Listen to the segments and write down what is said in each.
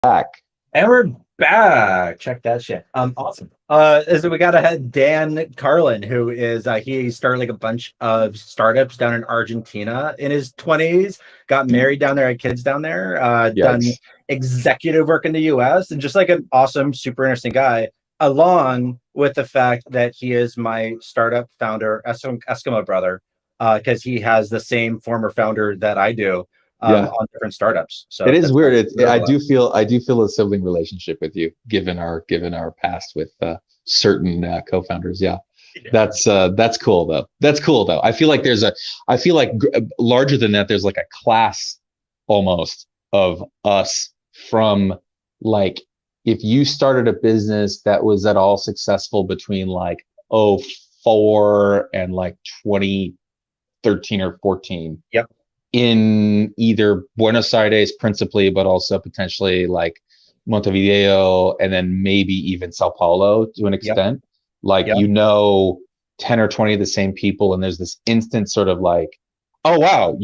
Back. And we're back. Check that shit. Awesome. So we got Dan Karlin, who is he started like a bunch of startups down in Argentina in his 20s, got married down there, had kids down there, done Yikes. executive work in the US, and just like an awesome, super interesting guy, along with the fact that he is my startup founder, Eskimo brother, because he has the same former founder that I do Yeah. on different startups. It So is that's weird. like I do feel a sibling relationship with you, given our past with certain co-founders. Yeah. That's cool though. That's cool though. I feel like larger than that, there's like a class almost of us from like if you started a business that was at all successful between like oh 04 and like 2013 or 14 Yep. in either Buenos Aires principally, but also potentially like Montevideo and then maybe even Sao Paulo to an Yep. extent. Like, Yep. 10 or 20 of the same people, and there's this instant sort of like, oh, wow,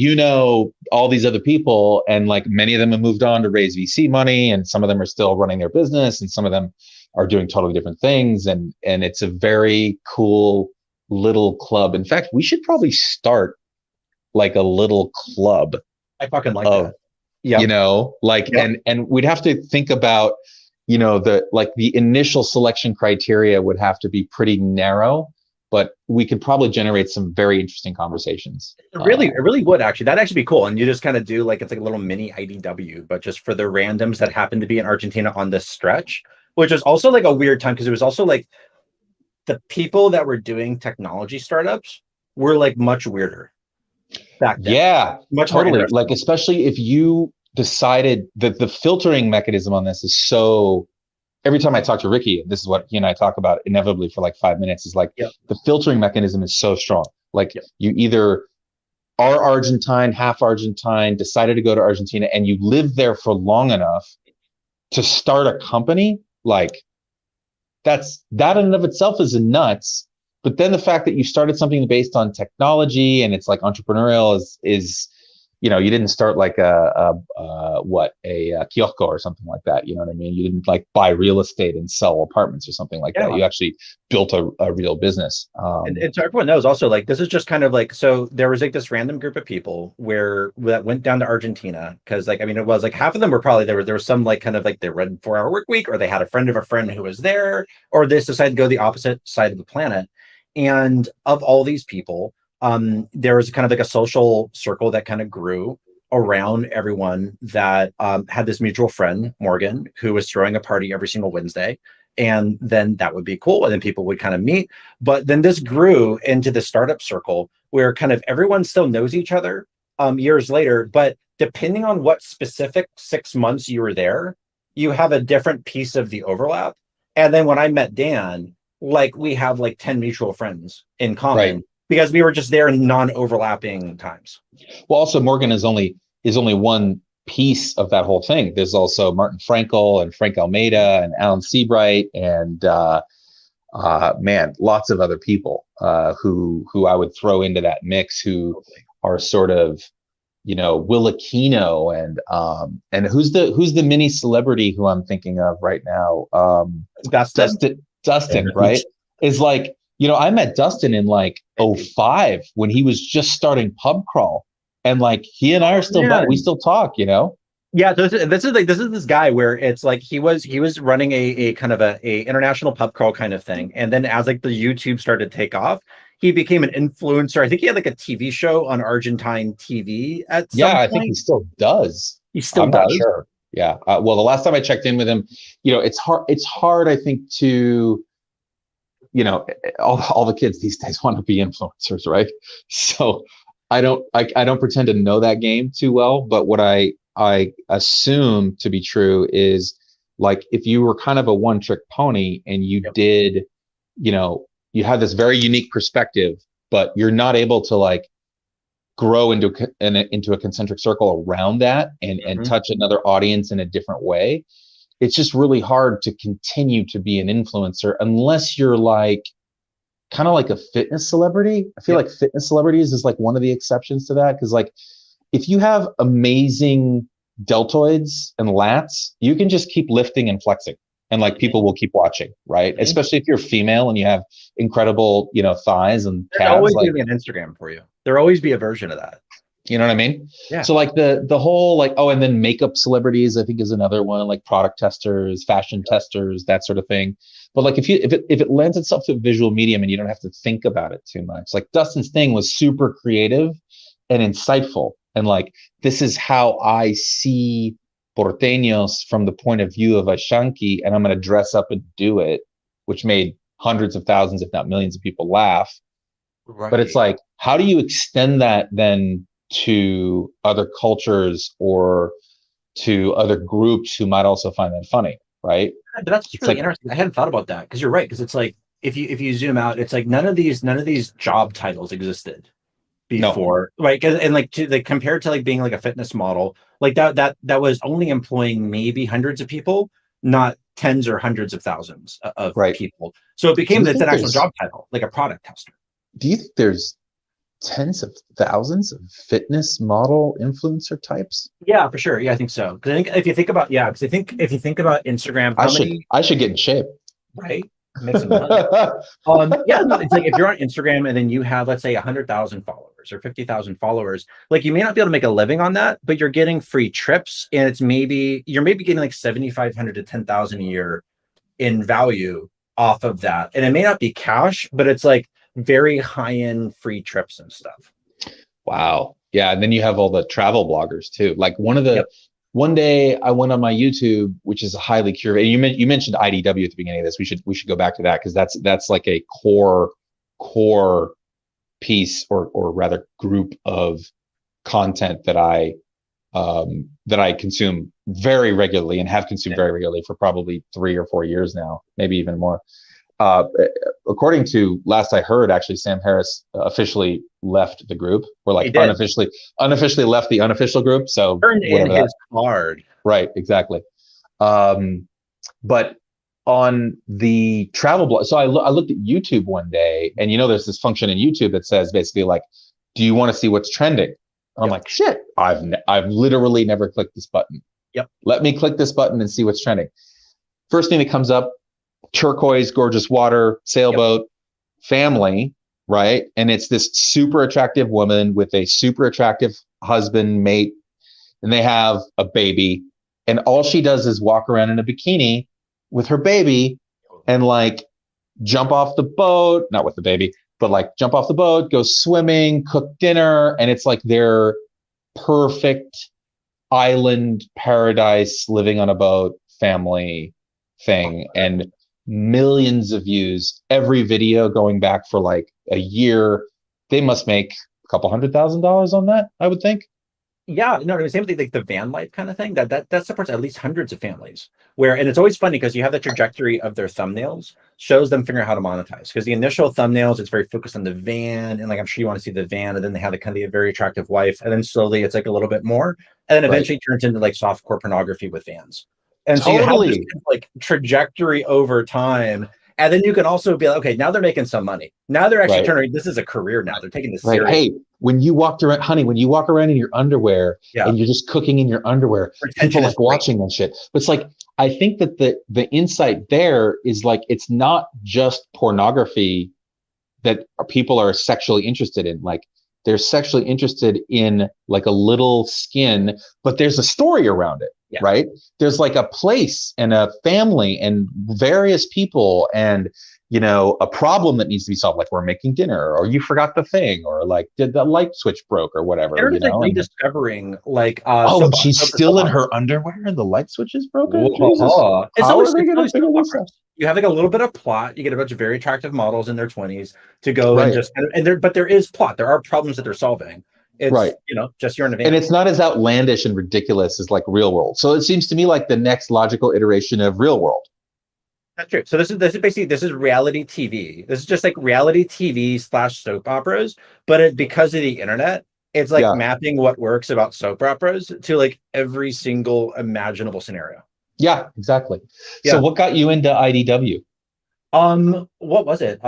all these other people. And like many of them have moved on to raise VC money, and some of them are still running their business, and some of them are doing totally different things. And it's a very cool little club. In fact, we should probably start like a little club I fucking like of that. Yep. like Yep. and we'd have to think about the initial selection criteria would have to be pretty narrow, but we could probably generate some very interesting conversations. It really would actually. That'd actually be cool. And you just kind of do like it's like a little mini IDW, but just for the randoms that happen to be in Argentina on this stretch, which is also like a weird time because it was also like the people that were doing technology startups were like much weirder back then, Yeah, much more totally. Like, interesting. especially if you decided that the filtering mechanism on this is so, every time I talk to Ricky, this is what he and I talk about inevitably for like 5 minutes, is like Yep. the filtering mechanism is so strong. Like, Yep. you either are Argentine, half Argentine, decided to go to Argentina, and you live there for long enough to start a company. Like, that in and of itself is nuts. But then the fact that you started something based on technology and it's like entrepreneurial is you didn't start like a kiosco or something like that. You know what I mean? You didn't like buy real estate and sell apartments or something like that. Yeah. You actually built a real business. And so everyone knows also like this is just kind of like so there was like this random group of people where that went down to Argentina because like I mean it was like half of them were probably there was some like kind of like they read 4 hour work week or they had a friend of a friend who was there or they just decided to go the opposite side of the planet. And of all these people, there was kind of like a social circle that kind of grew around everyone that had this mutual friend, Morgan, who was throwing a party every single Wednesday. And then that would be cool. And then people would kind of meet. But then this grew into the startup circle where kind of everyone still knows each other years later. But depending on what specific 6 months you were there, you have a different piece of the overlap. And then when I met Dan, like we have like 10 mutual friends in right. common because we were just there in non-overlapping times. Well, also Morgan is only one piece of that whole thing. There's also Martin Frankel and Frank Almeida and Alan Seabright and man, lots of other people who I would throw into that mix who are sort of Will Aquino and who's the mini celebrity who I'm thinking of right now, Dustin. Dustin, right, is like I met Dustin in like '05 when he was just starting Pub Crawl, and like he and I are still Yeah. we still talk. Yeah, so this guy where it's like he was running a kind of a international pub crawl kind of thing, and then as like the YouTube started to take off, he became an influencer. I think he had like a TV show on Argentine TV at Yeah, some I think he point. still does. He still I'm not does. sure. Yeah. Well, the last time I checked in with him, it's hard. It's hard, I think, to all the kids these days want to be influencers, right? So I don't pretend to know that game too well, but what I assume to be true is like if you were kind of a one trick pony and you Yep. did, you had this very unique perspective, but you're not able to like grow into a concentric circle around that and Mhm. touch another audience in a different way. It's just really hard to continue to be an influencer unless you're like kind of like a fitness celebrity. I feel Yep. like fitness celebrities is like one of the exceptions to that because like if you have amazing deltoids and lats, you can just keep lifting and flexing, and like people will keep watching, right? Especially if you're female and you have incredible, thighs and There's calves. always Like, going to be an Instagram for you. There'll always be a version of that. you know what I mean? Yeah. So like the whole like, oh, and then makeup celebrities, I think, is another one, like product testers, fashion testers, that sort of thing. But like if it lends itself to a visual medium and you don't have to think about it too much. Like Dustin's thing was super creative and insightful. And like, this is how I see porteños from the point of view of a Shanki, and I'm going to dress up and do it, which made hundreds of thousands, if not millions of people laugh. Right. But it's like, how do you extend that then to other cultures or to other groups who might also find that funny, right? But that's really interesting. I hadn't thought about that, because you're right. Because it's like, if you zoom out, it's like none of these job titles existed before, right? And like compared to like being like a fitness model, like that was only employing maybe hundreds of people, not tens or hundreds of thousands of people. So it became an actual job title, like a product tester. Do you think there's tens of thousands of fitness model influencer types? Yeah, for sure. Yeah, I think so. Because I think if you think about Instagram, I should get in shape, right? Make some money. Yeah, no, it's like if you're on Instagram and then you have, let's say, 100,000 followers or 50,000 followers, like you may not be able to make a living on that, but you're getting free trips, and you're maybe getting like 7,500 to 10,000 a year in value off of that. And it may not be cash, but it's like very high-end free trips and stuff. Wow. Yeah. And then you have all the travel bloggers too. Like one day I went on my YouTube, which is a highly curated. You mentioned IDW at the beginning of this. We should go back to that, because that's like a core piece, or rather group of content that I consume very regularly, and have consumed very regularly for probably 3 or 4 years now, maybe even more. According to last I heard, actually, Sam Harris officially left the group, or like unofficially left the unofficial group. So turned in his card. Right, exactly. But on the travel blog, so I looked at YouTube one day, and there's this function in YouTube that says basically like, do you want to see what's trending? And I'm like, shit, I've literally never clicked this button. Yep. Let me click this button and see what's trending. First thing that comes up, turquoise, gorgeous water, sailboat, family, right? And it's this super attractive woman with a super attractive husband, mate, and they have a baby. And all she does is walk around in a bikini with her baby and like jump off the boat, not with the baby, but like jump off the boat, go swimming, cook dinner. And it's like their perfect island paradise, living on a boat family thing. And millions of views, every video going back for like a year. They must make a couple $100,000 on that, I would think. Yeah, no, the same thing, like the van life kind of thing. That supports at least hundreds of families. And it's always funny because you have the trajectory of their thumbnails shows them figuring out how to monetize. Because the initial thumbnails, it's very focused on the van, and like I'm sure you want to see the van, and then they have a very attractive wife, and then slowly it's like a little bit more, and then eventually turns into like softcore pornography with vans. And so you have this kind of like trajectory over time. And then you can also be like, okay, now they're making some money. Now they're actually turning, this is a career now. They're taking this serious. Hey, when you walk around in your underwear and you're just cooking in your underwear, people like watching that shit. But it's like, I think that the insight there is like, it's not just pornography that people are sexually interested in. Like, they're sexually interested in like a little skin, but there's a story around it. Yeah. Right. There's like a place and a family and various people and, a problem that needs to be solved. Like, we're making dinner, or you forgot the thing, or like, did the light switch broke or whatever. They're like rediscovering like, she's still in her underwear and the light switch is broken. How are they going to figure this out? You have like a little bit of plot. You get a bunch of very attractive models in their 20s to go and just, but there is plot. There are problems that they're solving. It's, just you're in a van. And it's not as outlandish and ridiculous as like Real World. So it seems to me like the next logical iteration of Real World. That's true. So this is reality TV. This is just like reality TV / soap operas, but because of the internet, it's like mapping what works about soap operas to like every single imaginable scenario. Yeah, exactly. Yeah. So what got you into IDW? What was it?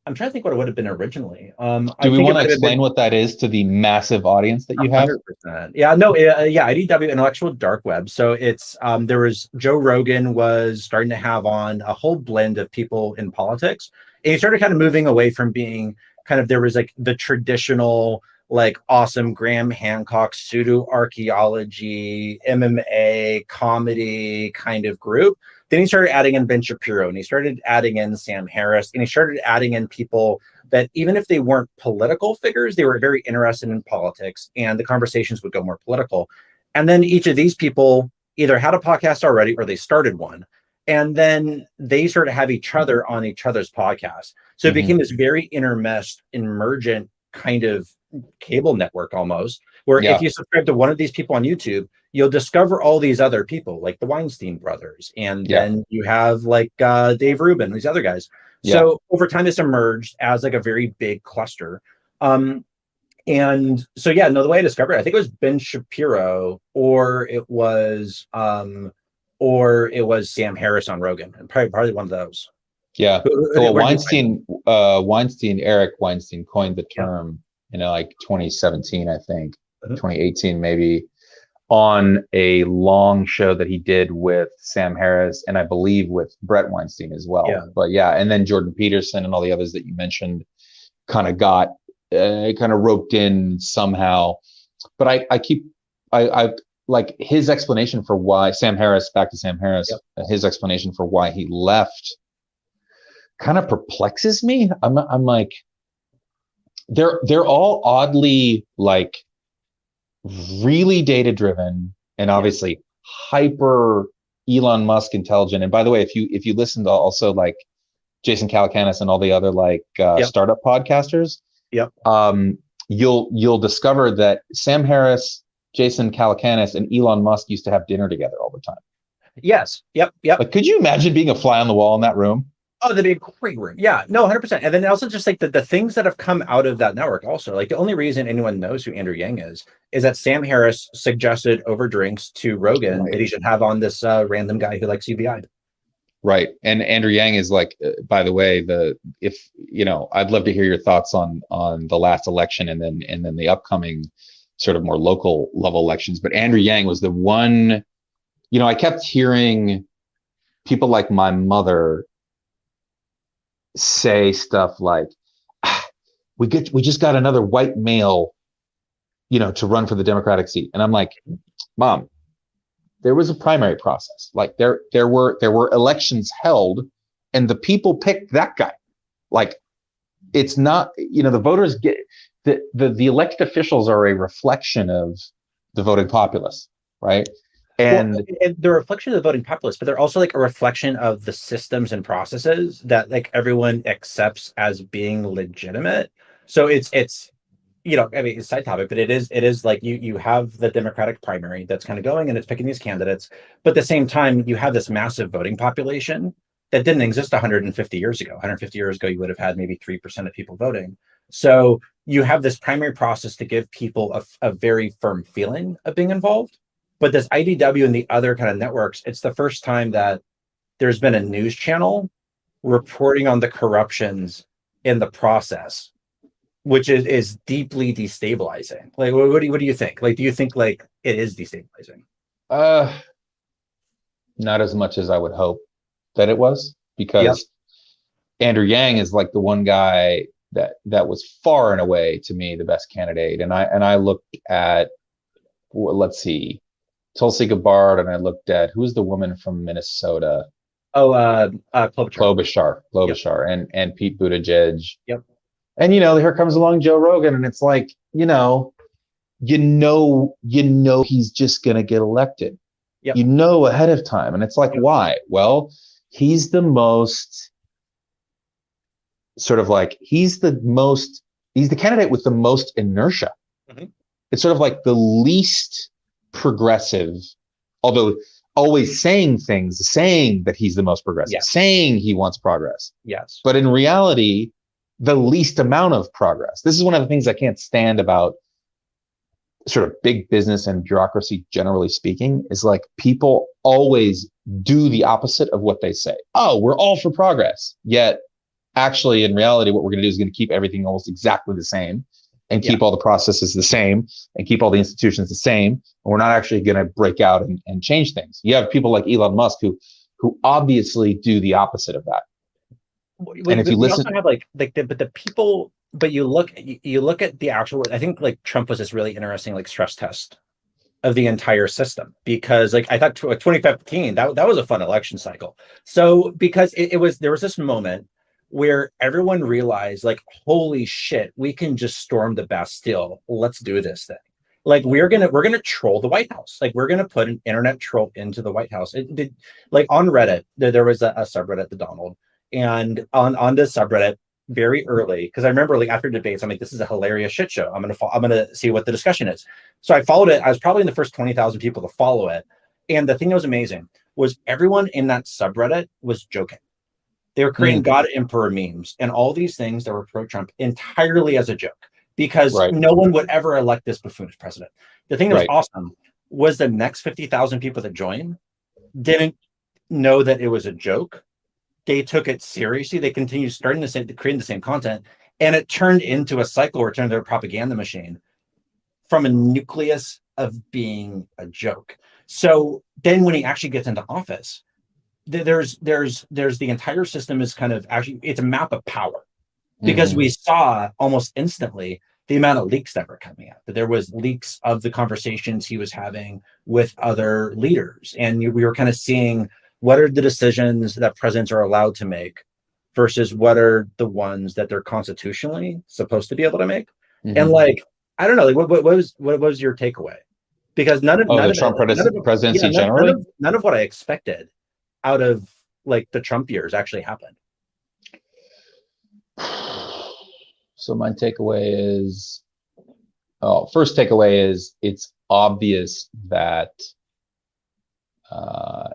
I'm trying to think what it would have been originally. Do I we think it want to might have explain been what that is to the massive audience that you have? 100%. Yeah, no, yeah, IDW, intellectual dark web. So it's there was Joe Rogan was starting to have on a whole blend of people in politics, and he started kind of moving away from being kind of there was like the traditional like awesome Graham Hancock pseudo archaeology MMA comedy kind of group. Then he started adding in Ben Shapiro, and he started adding in Sam Harris, and he started adding in people that even if they weren't political figures, they were very interested in politics, and the conversations would go more political. And then each of these people either had a podcast already or they started one. And then they sort of have each other on each other's podcast. So it became this very intermeshed, emergent kind of cable network almost, where if Yeah, you subscribe to one of these people on YouTube, you'll discover all these other people, like the Weinstein brothers. And yeah, then you have like Dave Rubin, these other guys. yeah. So over time, this emerged as like a very big cluster. And so, yeah, no, the way I discovered it, I think it was Ben Shapiro or it was Sam Harris on Rogan, and probably one of those. Yeah. Well, Where did you find it? Eric Weinstein coined the Yeah. term, like 2017, I think, Mhm. 2018, maybe, on a long show that he did with Sam Harris and I believe with Brett Weinstein as well. Yeah. But yeah, and then Jordan Peterson and all the others that you mentioned kind of got kind of roped in somehow. But I like his explanation for why Sam Harris, back to Sam Harris, Yep. his explanation for why he left kind of perplexes me. I'm like, they're all oddly like really data driven and obviously hyper Elon Musk intelligent. And by the way, if you listen to also like Jason Calacanis and all the other like Yep. startup podcasters, Yep. You'll discover that Sam Harris, Jason Calacanis, and Elon Musk used to have dinner together all the time. Yes. Yep. Yep. Like, could you imagine being a fly on the wall in that room? Oh, that'd be a great room. Yeah, no, 100%. And then also just like the things that have come out of that network also, like the only reason anyone knows who Andrew Yang is that Sam Harris suggested over drinks to Rogan Right. that he should have on this random guy who likes UBI. Right. And Andrew Yang is like, by the way, I'd love to hear your thoughts on the last election and then the upcoming sort of more local level elections. But Andrew Yang was the one, I kept hearing people like my mother say stuff like, we just got another white male, to run for the Democratic seat. And I'm like, Mom, there was a primary process. Like there were elections held and the people picked that guy. Like it's not, the voters get the elected officials are a reflection of the voting populace, right? And they're a reflection of the voting populace, but they're also like a reflection of the systems and processes that like everyone accepts as being legitimate. So it's I mean, it's a side topic, but it is like you have the Democratic primary that's kind of going and it's picking these candidates, but at the same time you have this massive voting population that didn't exist 150 years ago. 150 years ago, you would have had maybe 3% of people voting. So you have this primary process to give people a very firm feeling of being involved. But this IDW and the other kind of networks, it's the first time that there's been a news channel reporting on the corruptions in the process, which is deeply destabilizing. Like, what do you think? Like, do you think like it is destabilizing? not as much as I would hope that it was, because Andrew Yang is like the one guy that was far and away to me the best candidate. And I looked at, let's see, Tulsi Gabbard, and I looked at who's the woman from Minnesota. Oh, Klobuchar. Klobuchar, and Pete Buttigieg. Yep. And here comes along Joe Rogan, and it's like, he's just gonna get elected. Yep. Ahead of time. And it's like, why? Well, he's the most sort of like he's the candidate with the most inertia. Mm-hmm. It's sort of like the least progressive, although always saying that he's the most progressive, saying he wants progress. Yes. But in reality, the least amount of progress. This is one of the things I can't stand about sort of big business and bureaucracy, generally speaking, is like people always do the opposite of what they say. Oh, we're all for progress. Yet actually, in reality, what we're going to do is going to keep everything almost exactly the same, and keep all the processes the same, and keep all the institutions the same. And we're not actually going to break out and change things. You have people like Elon Musk who obviously do the opposite of that. And if you We listen, also have the people, but you look at the actual. I think like Trump was this really interesting like stress test of the entire system, because like I thought 2015 that was a fun election cycle. So because there was this moment where everyone realized like, holy shit, we can just storm the Bastille. Let's do this thing. Like we're gonna troll the White House. Like we're gonna put an internet troll into the White House. It did, like on Reddit, there was a subreddit, the Donald, and on this subreddit very early, because I remember like after debates, I'm like, this is a hilarious shit show. I'm gonna see what the discussion is. So I followed it. I was probably in the first 20,000 people to follow it, and the thing that was amazing was everyone in that subreddit was joking. They were creating God Emperor memes and all these things that were pro-Trump entirely as a joke, because no one would ever elect this buffoon as president. The thing that was awesome was the next 50,000 people that joined didn't know that it was a joke. They took it seriously. They continued creating the same content, and it turned into a cycle where it turned into a propaganda machine from a nucleus of being a joke. So then when he actually gets into office, there's the entire system is kind of actually, it's a map of power, because we saw almost instantly the amount of leaks that were coming out, that there was leaks of the conversations he was having with other leaders. And we were kind of seeing what are the decisions that presidents are allowed to make versus what are the ones that they're constitutionally supposed to be able to make. And like, I don't know, like what was your takeaway? Because none of the Trump presidency generally, none of what I expected out of like the Trump years actually happened. So my takeaway is, first takeaway is it's obvious that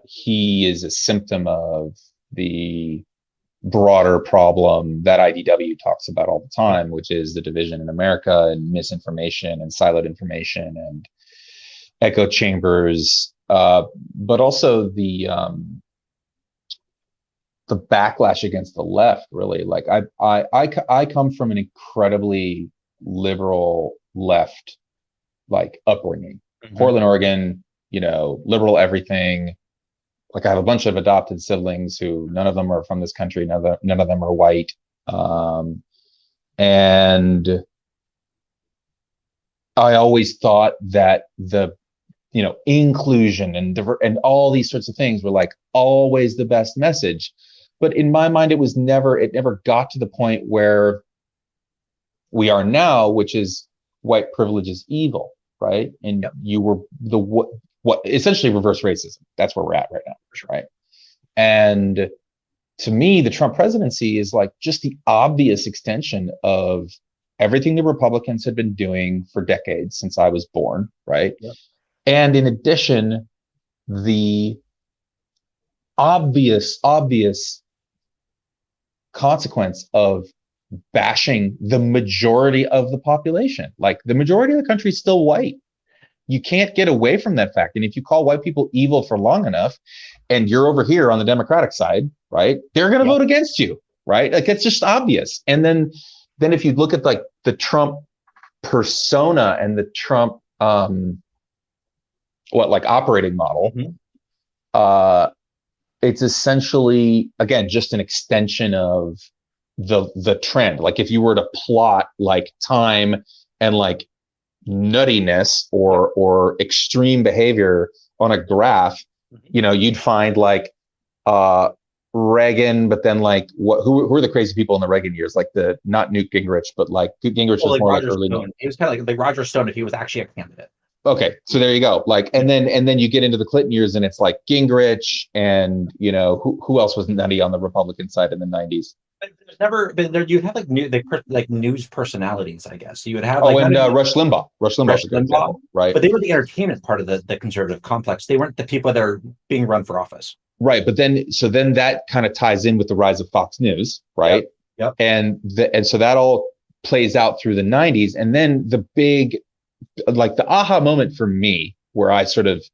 he is a symptom of the broader problem that IDW talks about all the time, which is the division in America and misinformation and siloed information and echo chambers, but also the backlash against the left. Really, like I come from an incredibly liberal left like upbringing. Portland, Oregon, liberal everything. Like I have a bunch of adopted siblings who none of them are from this country, none of them are white, and I always thought that the inclusion and all these sorts of things were like always the best message. But in my mind, it never got to the point where we are now, which is white privilege is evil, right? And you were what essentially reverse racism. That's where we're at right now, right? And to me, the Trump presidency is like just the obvious extension of everything the Republicans had been doing for decades since I was born, right? Yep. And in addition, the obvious consequence of bashing the majority of the population. Like the majority of the country is still white. You can't get away from that fact. And if you call white people evil for long enough, and you're over here on the Democratic side, right, they're going to vote against you, right? Like it's just obvious. And then if you look at like the Trump persona and the Trump operating model, it's essentially, again, just an extension of the trend. Like if you were to plot like time and like nuttiness or extreme behavior on a graph, you'd find like Reagan, but then like who are the crazy people in the Reagan years? Like not Newt Gingrich, but like Gingrich was more Roger like early. Stone. He was kind of like Roger Stone if he was actually a candidate. Okay, so there you go. Like, and then you get into the Clinton years, and it's like Gingrich, and who else was nutty on the Republican side in the '90s? But there's never been there. You'd have like news personalities, I guess. You would have Rush Limbaugh. Rush Limbaugh, right? But they were the entertainment part of the conservative complex. They weren't the people that are being run for office. Right, but then that kind of ties in with the rise of Fox News, right? Yep. And so that all plays out through the '90s, and then the big, like the aha moment for me, where I sort of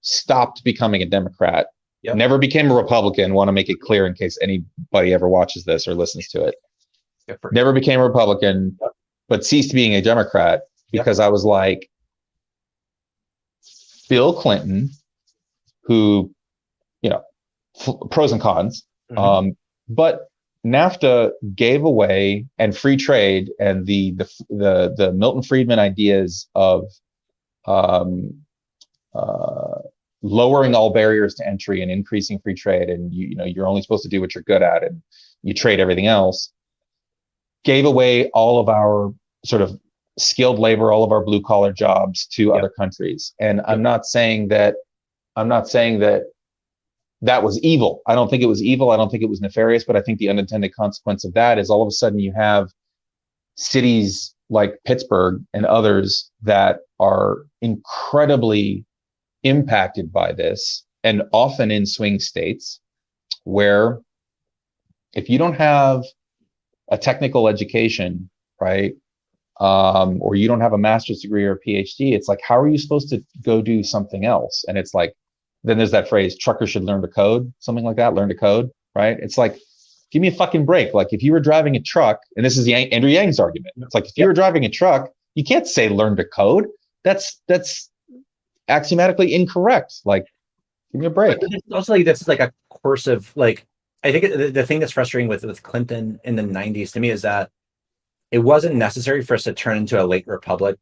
stopped becoming a Democrat, Yep. Never became a Republican. Want to make it clear in case anybody ever watches this or listens to it. Never became a Republican, Yep. but ceased being a Democrat because I was like, Bill Clinton, who, you know, pros and cons, but NAFTA gave away, and free trade and the Milton Friedman ideas of lowering all barriers to entry and increasing free trade, and you're only supposed to do what you're good at, and you trade everything else, gave away all of our sort of skilled labor, all of our blue collar jobs to other countries. And I'm not saying that that was evil. I don't think it was evil. I don't think it was nefarious, but I think the unintended consequence of that is all of a sudden you have cities like Pittsburgh and others that are incredibly impacted by this, and often in swing states where if you don't have a technical education, right, or you don't have a master's degree or a PhD, it's like, how are you supposed to go do something else? And it's like, then there's that phrase, truckers should learn to code, something like that, learn to code, right? It's like, give me a fucking break. Like if you were driving a truck, and this is Andrew Yang's argument, it's like, if you were driving a truck, you can't say learn to code. That's axiomatically incorrect. Like, give me a break. But also, like, this is like a course of, like, I think the thing that's frustrating with Clinton in the 90s to me is that it wasn't necessary for us to turn into a late republic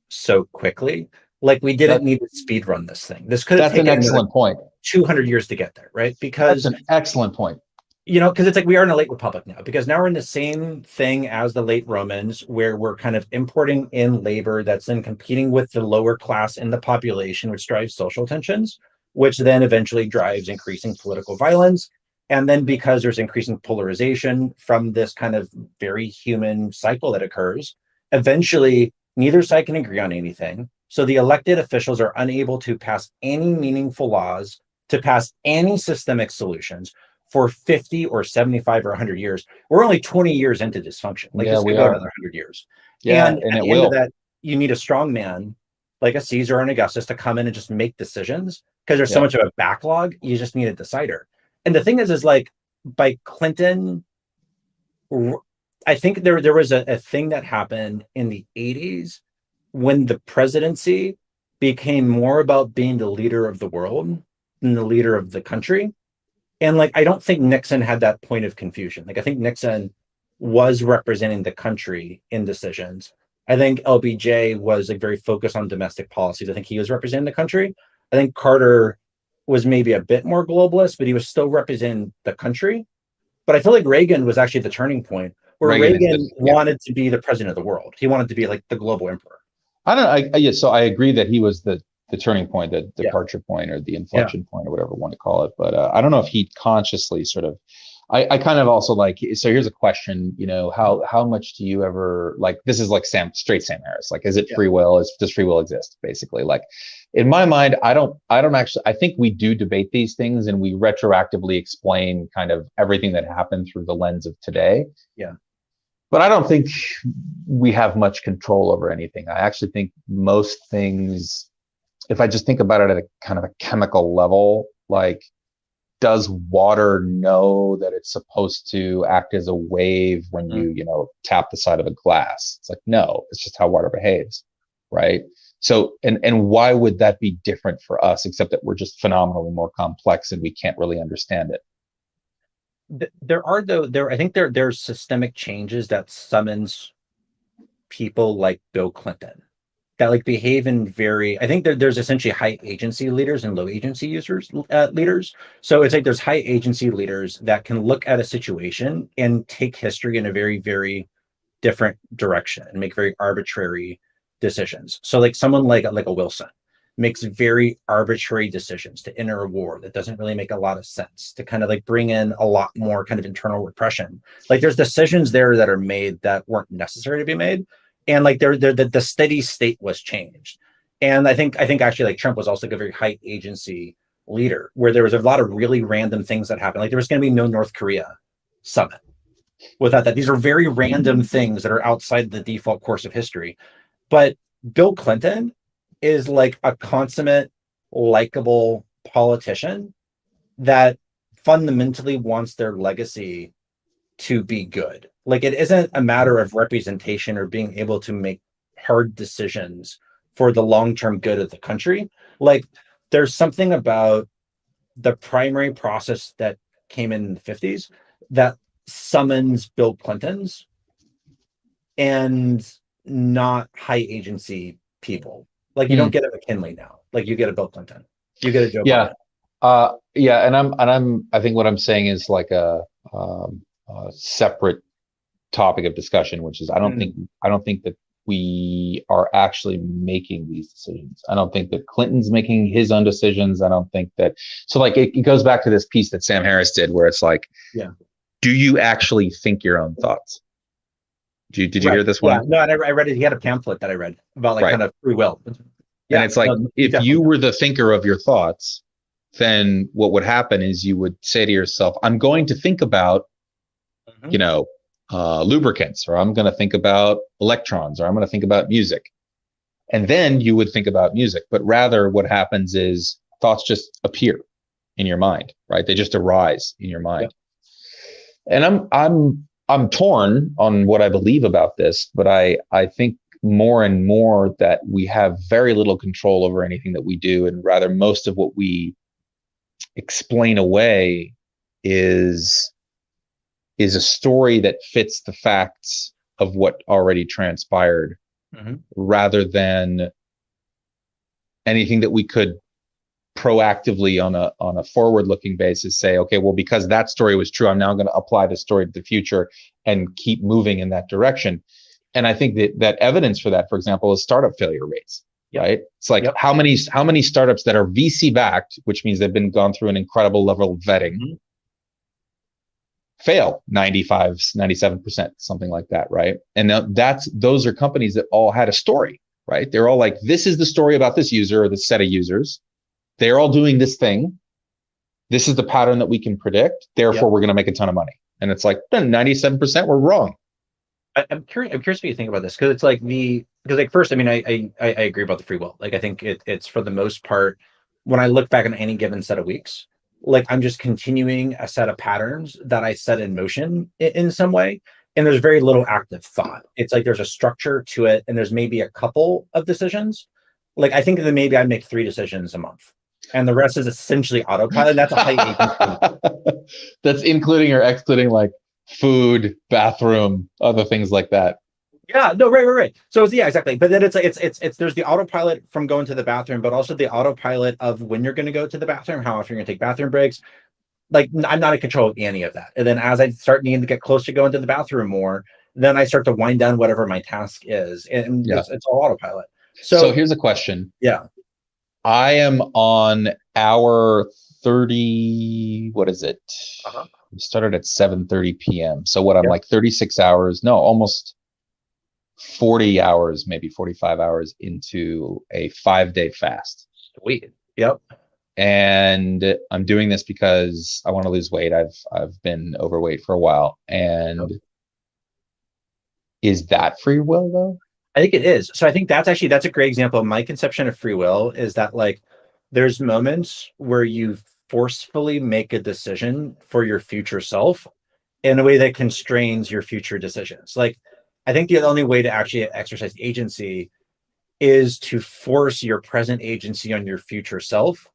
so quickly. Like, we didn't need to speed run this thing. This could have taken an excellent point. 200 years to get there, right? Because that's an excellent point. Because it's like we are in a late republic now, because now we're in the same thing as the late Romans, where we're kind of importing in labor that's then competing with the lower class in the population, which drives social tensions, which then eventually drives increasing political violence. And then because there's increasing polarization from this kind of very human cycle that occurs, eventually neither side can agree on anything. So the elected officials are unable to pass any meaningful laws, to pass any systemic solutions for 50 or 75 or 100 years. We're only 20 years into dysfunction. Like, this could go another 100 years. Yeah, and at the end of that, you need a strong man like a Caesar or an Augustus to come in and just make decisions, because there's so much of a backlog. You just need a decider. And the thing is like, by Clinton, I think there was a thing that happened in the 80s when the presidency became more about being the leader of the world than the leader of the country. And like, I don't think Nixon had that point of confusion. Like, I think Nixon was representing the country in decisions. I think LBJ was like very focused on domestic policies. I think he was representing the country. I think Carter was maybe a bit more globalist, but he was still representing the country. But I feel like Reagan was actually the turning point, where Reagan wanted to be the president of the world. He wanted to be like the global emperor. So I agree that he was the turning point, the departure point, or the inflection point, or whatever you want to call it. But I don't know if he consciously sort of, I kind of also like, so here's a question, how much do you ever, like, this is like straight Sam Harris, like, is it free will? Does free will exist? Basically, like, in my mind, I don't actually, I think we do debate these things, and we retroactively explain kind of everything that happened through the lens of today. Yeah. But I don't think we have much control over anything. I actually think most things, if I just think about it at a kind of a chemical level, like, does water know that it's supposed to act as a wave when you tap the side of a glass? It's like, no, it's just how water behaves, right? So, and why would that be different for us, except that we're just phenomenally more complex and we can't really understand it? I think there's systemic changes that summons people like Bill Clinton that like behave in I think there's essentially high agency leaders and low agency leaders. So it's like there's high agency leaders that can look at a situation and take history in a very, very different direction and make very arbitrary decisions. So like someone like a Wilson makes very arbitrary decisions to enter a war that doesn't really make a lot of sense, to kind of like bring in a lot more kind of internal repression. Like, there's decisions there that are made that weren't necessary to be made. And like the steady state was changed. And I think actually like Trump was also like a very high agency leader, where there was a lot of really random things that happened. Like, there was going to be no North Korea summit without that. These are very random things that are outside the default course of history. But Bill Clinton is like a consummate, likable politician that fundamentally wants their legacy to be good. Like it isn't a matter of representation or being able to make hard decisions for the long-term good of the country. Like there's something about the primary process that came in the 50s that summons Bill Clintons and not high agency people. Like you don't get a McKinley now. Like you get a Bill Clinton. You get a Joe Yeah. Biden. Yeah, I think what I'm saying is like a separate topic of discussion, which is I don't think that we are actually making these decisions. I don't think that Clinton's making his own decisions. I don't think that so like it goes back to this piece that Sam Harris did where it's like, Yeah. do you actually think your own thoughts? Did you Right. hear this Yeah. one? No, I read it. He had a pamphlet that I read about like Right. kind of free will. And Yeah. it's like No, if you definitely. were the thinker of your thoughts, then what would happen is you would say to yourself, I'm going to think about, Mm-hmm. you know, lubricants, or I'm going to think about electrons, or I'm going to think about music. And then you would think about music. But rather, what happens is thoughts just appear in your mind, right? They just arise in your Yep. mind. And I'm torn on what I believe about this, but I think more and more that we have very little control over anything that we do, and rather most of what we explain away is a story that fits the facts of what already transpired, rather than anything that we could proactively on a forward looking basis say, okay, well, because that story was true, I'm now going to apply the story to the future and keep moving in that direction. And I think that evidence for that, for example, is startup failure rates. Yep. Right? It's like how many startups that are VC backed, which means they've been gone through an incredible level of vetting, fail 95, 97%, something like that, right? And those are companies that all had a story, right? They're all like, this is the story about this user or this set of users. They're all doing this thing. This is the pattern that we can predict. Therefore, we're going to make a ton of money. And it's like, then 97% were wrong. I'm curious what you think about this, because it's like because like first, I mean, I agree about the free will. Like I think it's for the most part, when I look back on any given set of weeks, like I'm just continuing a set of patterns that I set in motion in some way. And there's very little active thought. It's like there's a structure to it, and there's maybe a couple of decisions. Like I think that maybe I make 3 decisions a month, and the rest is essentially autopilot. That's a high agency. That's including or excluding like food, bathroom, other things like that. Yeah, no, right. So it's, yeah, exactly. But then it's there's the autopilot from going to the bathroom, but also the autopilot of when you're going to go to the bathroom, how often you're going to take bathroom breaks. Like I'm not in control of any of that. And then as I start needing to get close to going to the bathroom more, then I start to wind down whatever my task is, and it's all autopilot. So here's a question. Yeah, I am on hour 30. What is it? We started at 7:30 p.m. So what? I'm like 36 hours. No, almost 40 hours, maybe 45 hours into a 5-day fast. Sweet. Yep. And I'm doing this because I want to lose weight. I've been overweight for a while. And is that free will though? I think it is. So I think that's a great example. My conception of free will is that like there's moments where you forcefully make a decision for your future self in a way that constrains your future decisions. Like I think the only way to actually exercise agency is to force your present agency on your future self.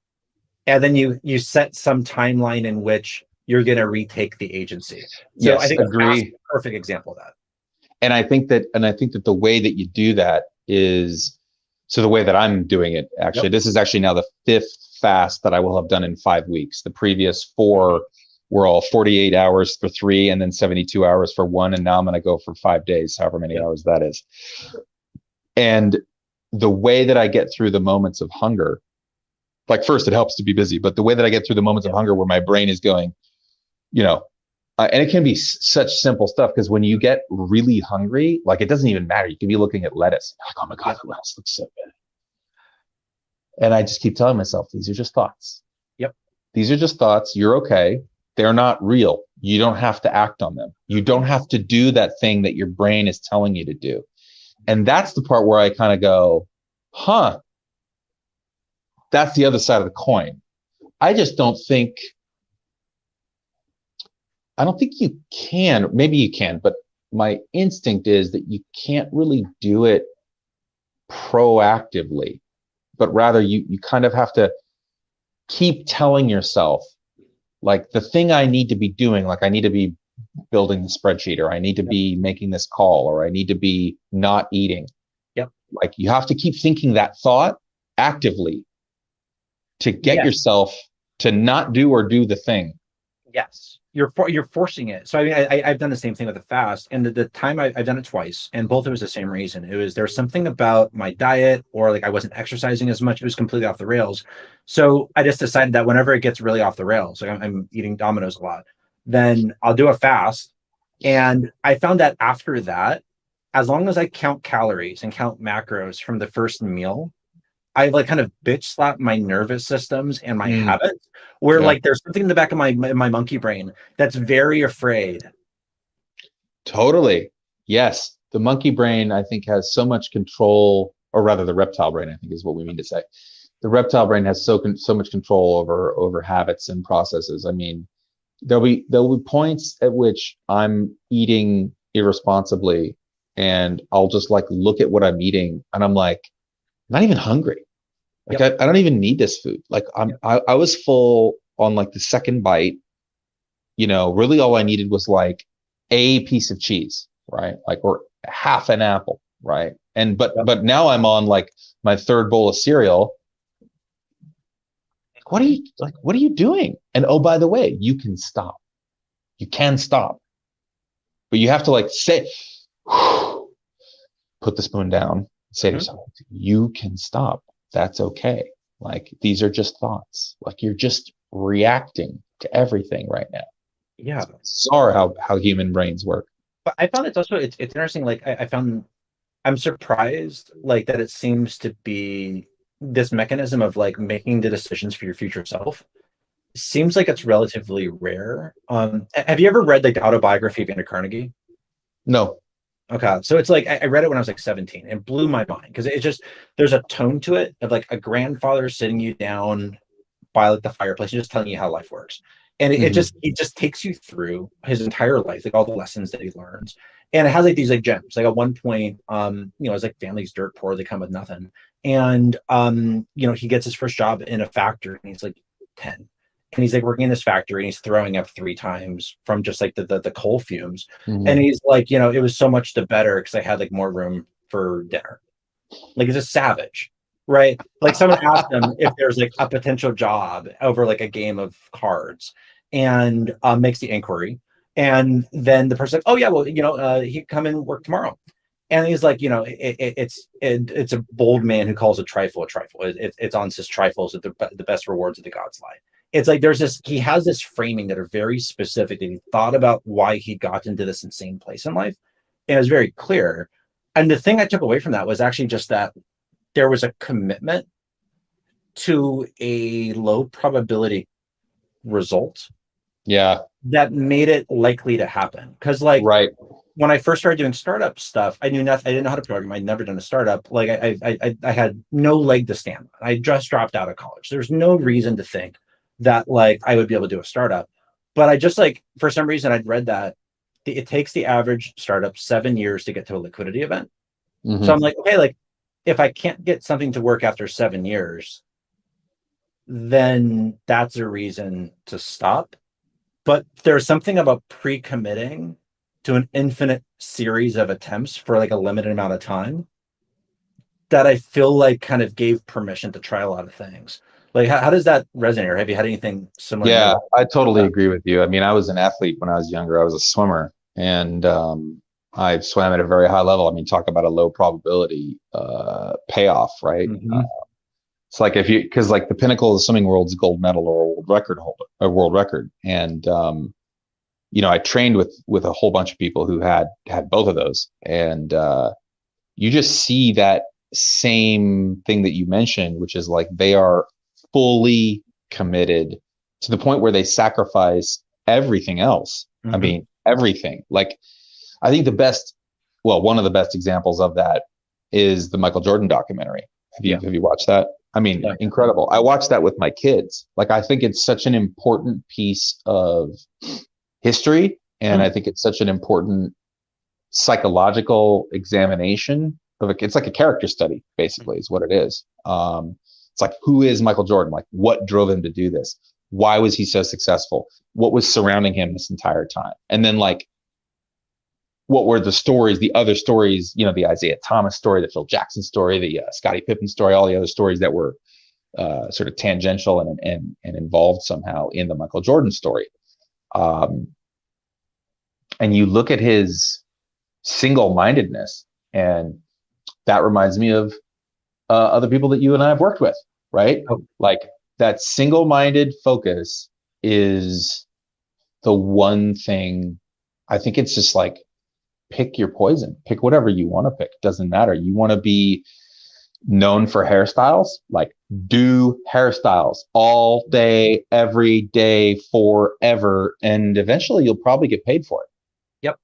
And then you set some timeline in which you're going to retake the agency. So yes, I think agree. that's a perfect example of that. And I think that the way that you do that is, so the way that I'm doing it, actually, this is actually now the 5th fast that I will have done in 5 weeks. The previous 4 were all 48 hours for 3 and then 72 hours for 1. And now I'm going to go for 5 days, however many hours that is. And the way that I get through the moments of hunger, like first it helps to be busy, but the way that I get through the moments of hunger where my brain is going, and it can be such simple stuff, because when you get really hungry, like it doesn't even matter. You can be looking at lettuce. You're like, oh my God, the lettuce looks so good. And I just keep telling myself, these are just thoughts. Yep. These are just thoughts. You're okay. They're not real. You don't have to act on them. You don't have to do that thing that your brain is telling you to do. And that's the part where I kind of go, that's the other side of the coin. I just don't think I don't think you can. Maybe you can, but my instinct is that you can't really do it proactively, but rather you kind of have to keep telling yourself, like, the thing I need to be doing, like I need to be building the spreadsheet, or I need to Yep. be making this call, or I need to be not eating. Yep. Like you have to keep thinking that thought actively to get Yes. yourself to not do or do the thing. Yes, you're forcing it. So I mean, I've done the same thing with the fast, and the time I've done it twice, and both it was the same reason. It was there's something about my diet, or like I wasn't exercising as much. It was completely off the rails. So I just decided that whenever it gets really off the rails, like I'm eating Domino's a lot, then I'll do a fast. And I found that after that, as long as I count calories and count macros from the first meal, I like kind of bitch slap my nervous systems and my Mm, habits, where yeah, like there's something in the back of my monkey brain that's very afraid. totally. Yes. The monkey brain, I think, has so much control, or rather the reptile brain, I think is what we mean to say. The reptile brain has so much control over habits and processes. I mean, there'll be points at which I'm eating irresponsibly, and I'll just like look at what I'm eating and I'm like, I'm not even hungry. Like Yep. I don't even need this food. Like Yep. I was full on like the second bite. Really all I needed was like a piece of cheese, right? Like, or half an apple, right? And Yep. but now I'm on like my third bowl of cereal. What are you doing? And oh, by the way, you can stop. You can stop, but you have to like say, put the spoon down, say to Mhm. yourself, you can stop. That's okay. Like these are just thoughts. Like you're just reacting to everything right now. Yeah. It's bizarre how human brains work. But I found it's interesting. Like I found I'm surprised like that it seems to be this mechanism of like making the decisions for your future self seems like it's relatively rare. Have you ever read like the autobiography of Andrew Carnegie? No. Okay, so it's like I read it when I was like 17. It blew my mind because it just there's a tone to it of like a grandfather sitting you down by like the fireplace and just telling you how life works. And Mm-hmm. it just takes you through his entire life, like all the lessons that he learns. And it has like these like gems. Like at one point, it's like family's dirt poor, they come with nothing. And he gets his first job in a factory and he's like 10. And he's like working in this factory and he's throwing up 3 times from just like the coal fumes. And Mm-hmm. he's like, it was so much the better because I had like more room for dinner. Like he's a savage, right? Like someone asked him if there's like a potential job over like a game of cards, and makes the inquiry, and then the person, like, oh yeah, well, he can come and work tomorrow, and he's like, it's a bold man who calls a trifle a trifle. It's on his trifles that the best rewards of the gods lie. It's like he has this framing that are very specific that he thought about why he got into this insane place in life, and it was very clear. And the thing I took away from that was actually just that there was a commitment to a low probability result Yeah. that made it likely to happen. Because like Right. when I first started doing startup stuff, I knew nothing. I didn't know how to program. I'd never done a startup. Like I had no leg to stand on. I just dropped out of college. There's no reason to think that like I would be able to do a startup. But I just like for some reason I'd read that it takes the average startup 7 years to get to a liquidity event. So I'm Mm-hmm. like, okay, like if I can't get something to work after 7 years, then that's a reason to stop. But there's something about pre-committing to an infinite series of attempts for like a limited amount of time that I feel like kind of gave permission to try a lot of things. Like, how does that resonate? Or have you had anything similar in your Yeah, life? I totally agree with you. I mean, I was an athlete when I was younger. I was a swimmer, and I swam at a very high level. I mean, talk about a low probability payoff, right? Mm-hmm. It's like if you, because like the pinnacle of the swimming world is gold medal or a world record holder, a world record, and I trained with a whole bunch of people who had both of those, and you just see that same thing that you mentioned, which is like they are fully committed to the point where they sacrifice everything else. I Mm-hmm. mean, everything. Like, I think one of the best examples of that is the Michael Jordan documentary. Yeah. Have you watched that? I mean, Yeah. incredible. I watched that with my kids. Like, I think it's such an important piece of history. And I think it's such an important psychological examination of it's like a character study, basically, is what it is. It's like, who is Michael Jordan? Like, what drove him to do this? Why was he so successful? What was surrounding him this entire time? And then, like, what were the stories, the other stories, you know, the Isaiah Thomas story, the Phil Jackson story, the Scottie Pippen story, all the other stories that were sort of tangential and involved somehow in the Michael Jordan story. And you look at his single-mindedness, and that reminds me of other people that you and I have worked with, right? Oh. Like, that single-minded focus is the one thing. I think it's just like, pick your poison, pick whatever you want to pick. Doesn't matter. You want to be known for hairstyles, like, do hairstyles all day, every day, forever, and eventually you'll probably get paid for it. Yep.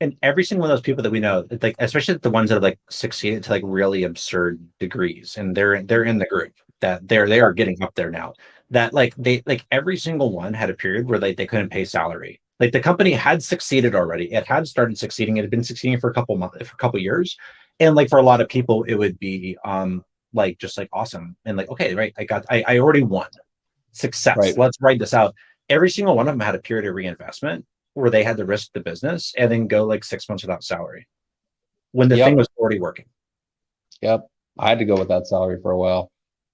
And every single one of those people that we know, like, especially the ones that have like succeeded to like really absurd degrees, and they're in the group that they are getting up there now, that like they like every single one had a period where they couldn't pay salary. Like, the company had succeeded already. It had started succeeding. It had been succeeding for a couple months, for a couple years. And like, for a lot of people, it would be like, just like, awesome. And like, okay, right. I already won success. Right. Let's write this out. Every single one of them had a period of reinvestment where they had to risk the business and then go like 6 months without salary when the thing was already working. Yep. I had to go without salary for a while.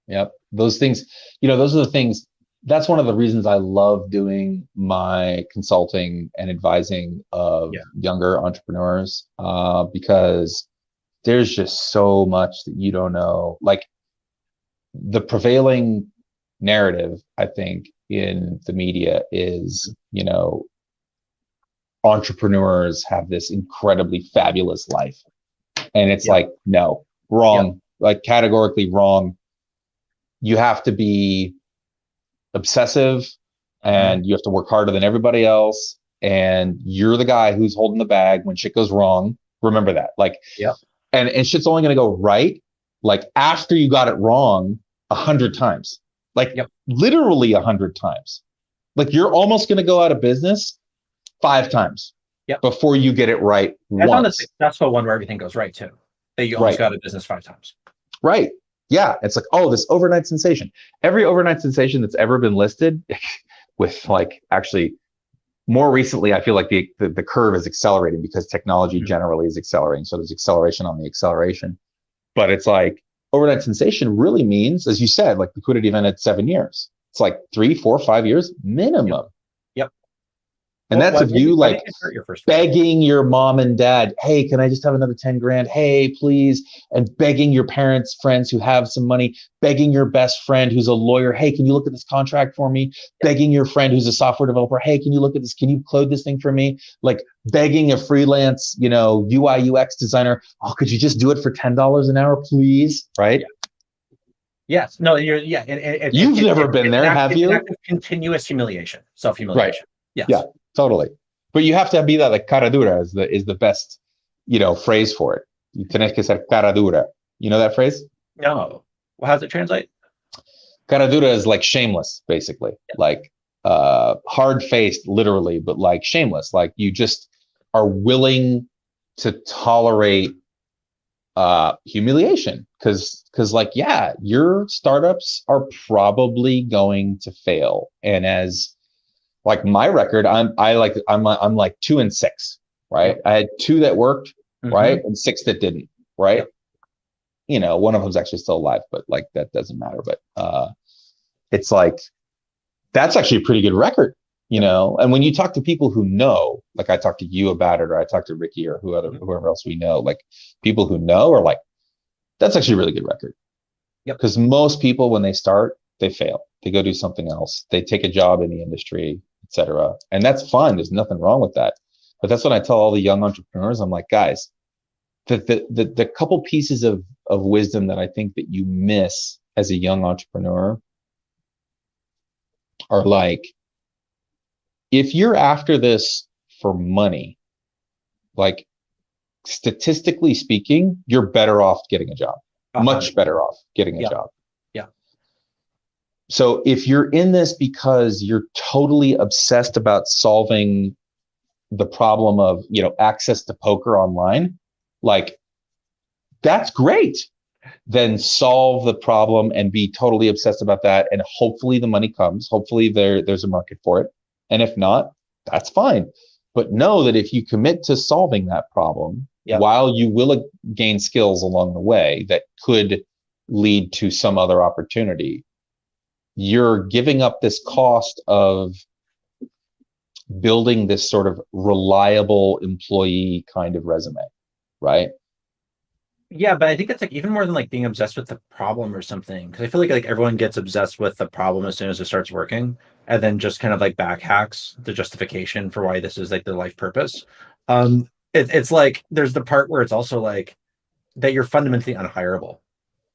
Yep. Those things, you know, those are the things. That's one of the reasons I love doing my consulting and advising of younger entrepreneurs, because there's just so much that you don't know. Like, the prevailing narrative, I think, in the media is, you know, entrepreneurs have this incredibly fabulous life. And it's like, no, wrong, like, categorically wrong. You have to be obsessive, and you have to work harder than everybody else, and you're the guy who's holding the bag when shit goes wrong. Remember that. Like, and shit's only going to go right, like, after you got it wrong 100 times, like, literally 100 times. Like, you're almost going to go out of business 5 times before you get it right once. That's the one where everything goes right too. That you almost got out of business 5 times. Right. Yeah, it's like, oh, this overnight sensation. Every overnight sensation that's ever been listed, with, like, actually more recently, I feel like the curve is accelerating because technology generally is accelerating. So there's acceleration on the acceleration. But it's like, overnight sensation really means, as you said, like, liquidity event at 7 years. It's like 3, 4, 5 years minimum. And that's if you like begging your mom and dad, hey, can I just have another 10 grand? Hey, please. And begging your parents, friends who have some money, begging your best friend who's a lawyer. Hey, can you look at this contract for me? Begging your friend who's a software developer. Hey, can you look at this? Can you code this thing for me? Like, begging a freelance, you know, UI UX designer. Oh, could you just do it for $10 an hour, please? Right. Yes. No, you're, you've never been there, have you? Continuous humiliation, self-humiliation. Right. Yeah. Totally. But you have to be that, like, cara dura is the best, you know, phrase for it. You tenés que ser cara dura. You know that phrase? No. Well, how does it translate? Cara dura is like shameless, basically. Like, hard-faced, literally, but like shameless. Like, you just are willing to tolerate humiliation because like, yeah, your startups are probably going to fail. And as like my record, I'm like 2 and 6, right? I had 2 that worked, right, and 6 that didn't, right? You know, one of them's actually still alive, but like, that doesn't matter. But it's like, that's actually a pretty good record, you know. And when you talk to people who know, like I talked to you about it, or I talked to Ricky or whoever else we know, like, people who know are like, that's actually a really good record. Because most people, when they start, they fail. They go do something else. They take a job in the industry, etc. And that's fine. There's nothing wrong with that. But that's what I tell all the young entrepreneurs. I'm like, guys, the couple pieces of wisdom that I think that you miss as a young entrepreneur are like, if you're after this for money, like, statistically speaking, you're better off getting a job. Much better off getting a job. So if you're in this because you're totally obsessed about solving the problem of, access to poker online, like that's great. Then solve the problem and be totally obsessed about that. And hopefully the money comes. Hopefully there's a market for it. And if not, that's fine. But know that if you commit to solving that problem, Yep. while you will gain skills along the way that could lead to some other opportunity, you're giving up this cost of building this sort of reliable employee kind of resume, right? Yeah, but I think it's like even more than like being obsessed with the problem or something. Because I feel like everyone gets obsessed with the problem as soon as it starts working, and then just kind of like backhacks the justification for why this is like their life purpose. It's like there's the part where it's also like that you're fundamentally unhireable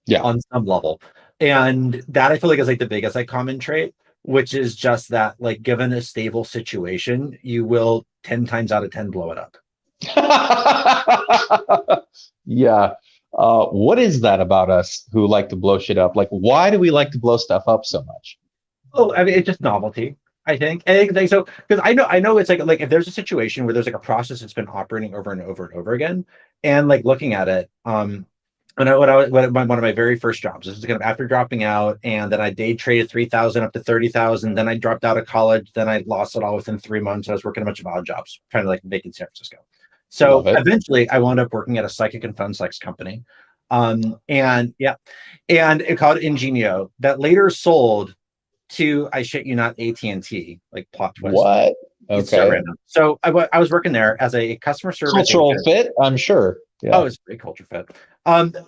Yeah. on some level, and that I feel like is like the biggest like common trait, which is just that like given a stable situation, you will 10 times out of 10 blow it up. Yeah. What is that about us who like to blow shit up? Like, why do we like to blow stuff up so much? Oh, I mean, it's just novelty. I think like, so because I know it's like if there's a situation where there's like a process that's been operating over and over and over again, and like looking at it, one of my very first jobs, this is kind of after dropping out, and then I day traded 3,000 up to 30,000. Then I dropped out of college. Then I lost it all within 3 months. I was working a bunch of odd jobs, trying to like make it in San Francisco. Love So it. eventually, I wound up working at a psychic and phone sex company, and yeah, and it called Ingenio that later sold to, I shit you not, AT&T, like plot twist. What? It's so Okay. random. So I was working there as a customer service Cultural agent. fit, I'm sure. Oh, Yeah. it's a great culture fit.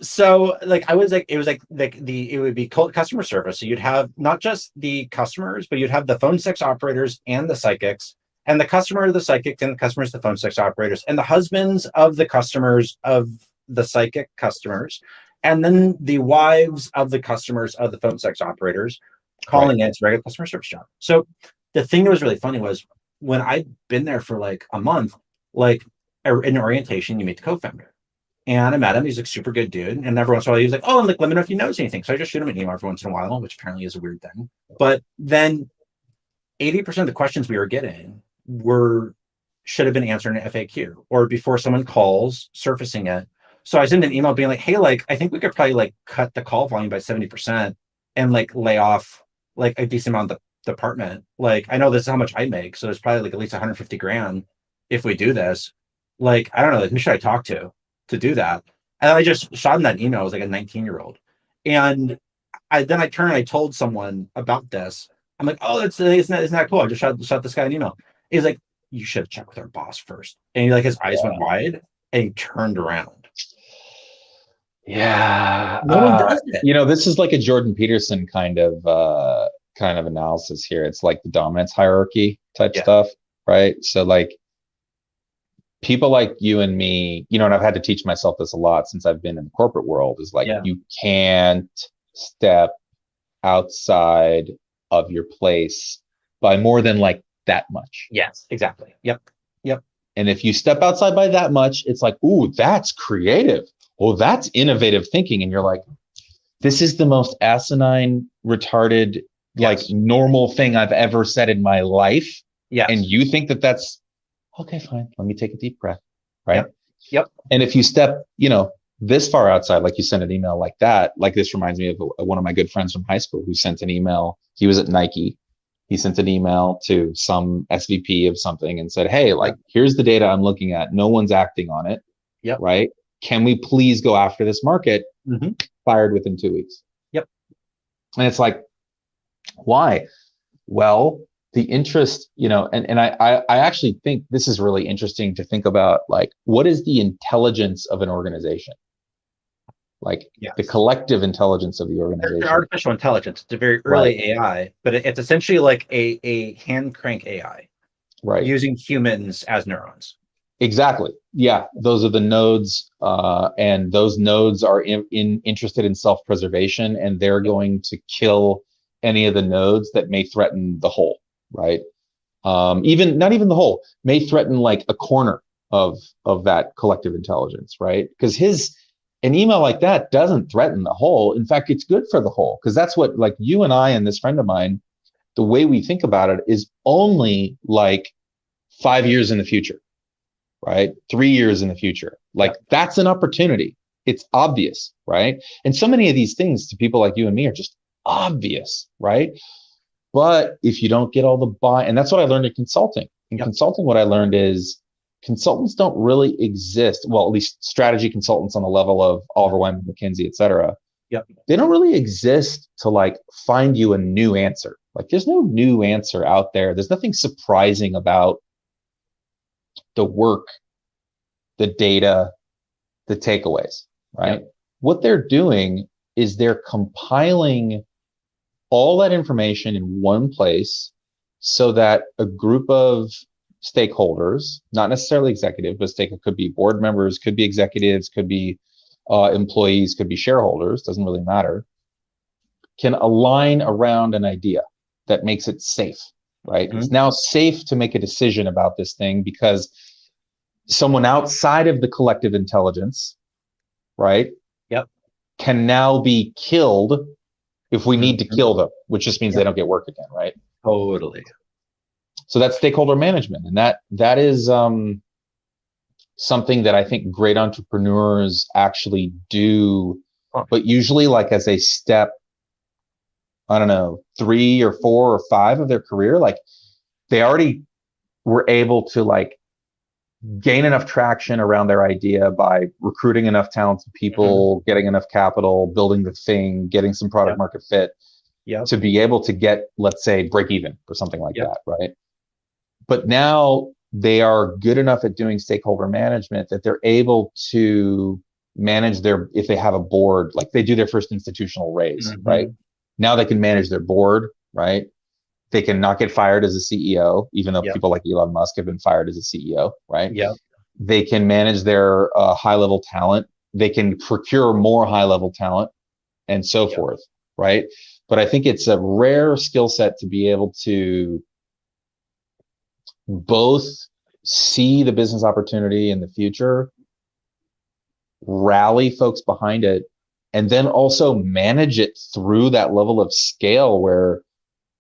So like I was like, it was like the it would be customer service. So you'd have not just the customers, but you'd have the phone sex operators and the psychics, and the customer, the psychic, and the customers, the phone sex operators, and the husbands of the customers of the psychic customers, and then the wives of the customers of the phone sex operators Right. calling it a regular customer service job. So the thing that was really funny was when I'd been there for like a month, like in orientation, you meet the co-founder. And I met him. He's like super good dude. And every once in a while, he was like, "Oh, and like, let me know if you notice anything." So I just shoot him an email every once in a while, which apparently is a weird thing. But then 80% of the questions we were getting were should have been answered in an FAQ or before someone calls, surfacing it. So I sent an email being like, "Hey, like, I think we could probably like cut the call volume by 70% and like lay off like a decent amount of the department. Like, I know this is how much I make, so it's probably like at least 150 grand if we do this. Like, I don't know, like, who should I talk to do that?" And I just shot him that email. I was like a 19-year-old. And I turned and I told someone about this. I'm like, "Oh, isn't that cool? I just shot this guy an email." He's like, "You should have checked with our boss first." And he like his eyes went wide and he turned around. Yeah. No one does it. This is like a Jordan Peterson kind of analysis here. It's like the dominance hierarchy type Yeah. stuff, right? So like people like you and me, and I've had to teach myself this a lot since I've been in the corporate world, is like Yeah. you can't step outside of your place by more than like that much. Yes, exactly. Yep. Yep. And if you step outside by that much, it's like, ooh, that's creative. Oh, that's innovative thinking. And you're like, this is the most asinine, retarded, like Yes. normal thing I've ever said in my life. Yes. And you think that that's okay, fine. Let me take a deep breath. Right. Yep. Yep. And if you step, this far outside, like you send an email like that, like this reminds me of one of my good friends from high school who sent an email. He was at Nike. He sent an email to some SVP of something and said, "Hey, like, here's the data I'm looking at. No one's acting on it. Yep. Right? Can we please go after this market?" Mm-hmm. Fired within 2 weeks. Yep. And it's like, why? Well, the interest, and I actually think this is really interesting to think about, like, what is the intelligence of an organization? Like the collective intelligence of the organization. They're artificial intelligence. It's a very early AI, but it's essentially like a hand crank AI, right? Using humans as neurons. Exactly. Yeah, those are the nodes, and those nodes are interested in self-preservation, and they're going to kill any of the nodes that may threaten the whole. Right? Even not even the whole, may threaten like a corner of that collective intelligence. Right? Because his an email like that doesn't threaten the whole. In fact, it's good for the whole, because that's what, like, you and I and this friend of mine, the way we think about it is only like 5 years in the future, right? 3 years in the future. Like, that's an opportunity. It's obvious, right? And so many of these things to people like you and me are just obvious, right? But if you don't get all the and that's what I learned in consulting. In consulting, what I learned is consultants don't really exist. Well, at least strategy consultants on the level of Oliver Wyman, McKinsey, et cetera. They don't really exist to like find you a new answer. Like, there's no new answer out there. There's nothing surprising about the work, the data, the takeaways, right? What they're doing is they're compiling all that information in one place so that a group of stakeholders, not necessarily executive, but could be board members, could be executives, could be employees, could be shareholders, doesn't really matter, can align around an idea that makes it safe, right? It's now safe to make a decision about this thing because someone outside of the collective intelligence, right, can now be killed if we need to kill them, which just means they don't get work again, right? Totally. So that's stakeholder management, and that is something that I think great entrepreneurs actually do, but usually like as a step, I don't know, 3 or 4 or 5 of their career, like they already were able to like gain enough traction around their idea by recruiting enough talented people, getting enough capital, building the thing, getting some product market fit to be able to get, let's say, break even or something like that, right? But now they are good enough at doing stakeholder management that they're able to manage if they have a board, like they do their first institutional raise, right? Now they can manage their board, right? They can not get fired as a CEO, even though people like Elon Musk have been fired as a CEO, right? They can manage their high-level talent. They can procure more high-level talent and so forth, right? But I think it's a rare skill set to be able to both see the business opportunity in the future, rally folks behind it, and then also manage it through that level of scale where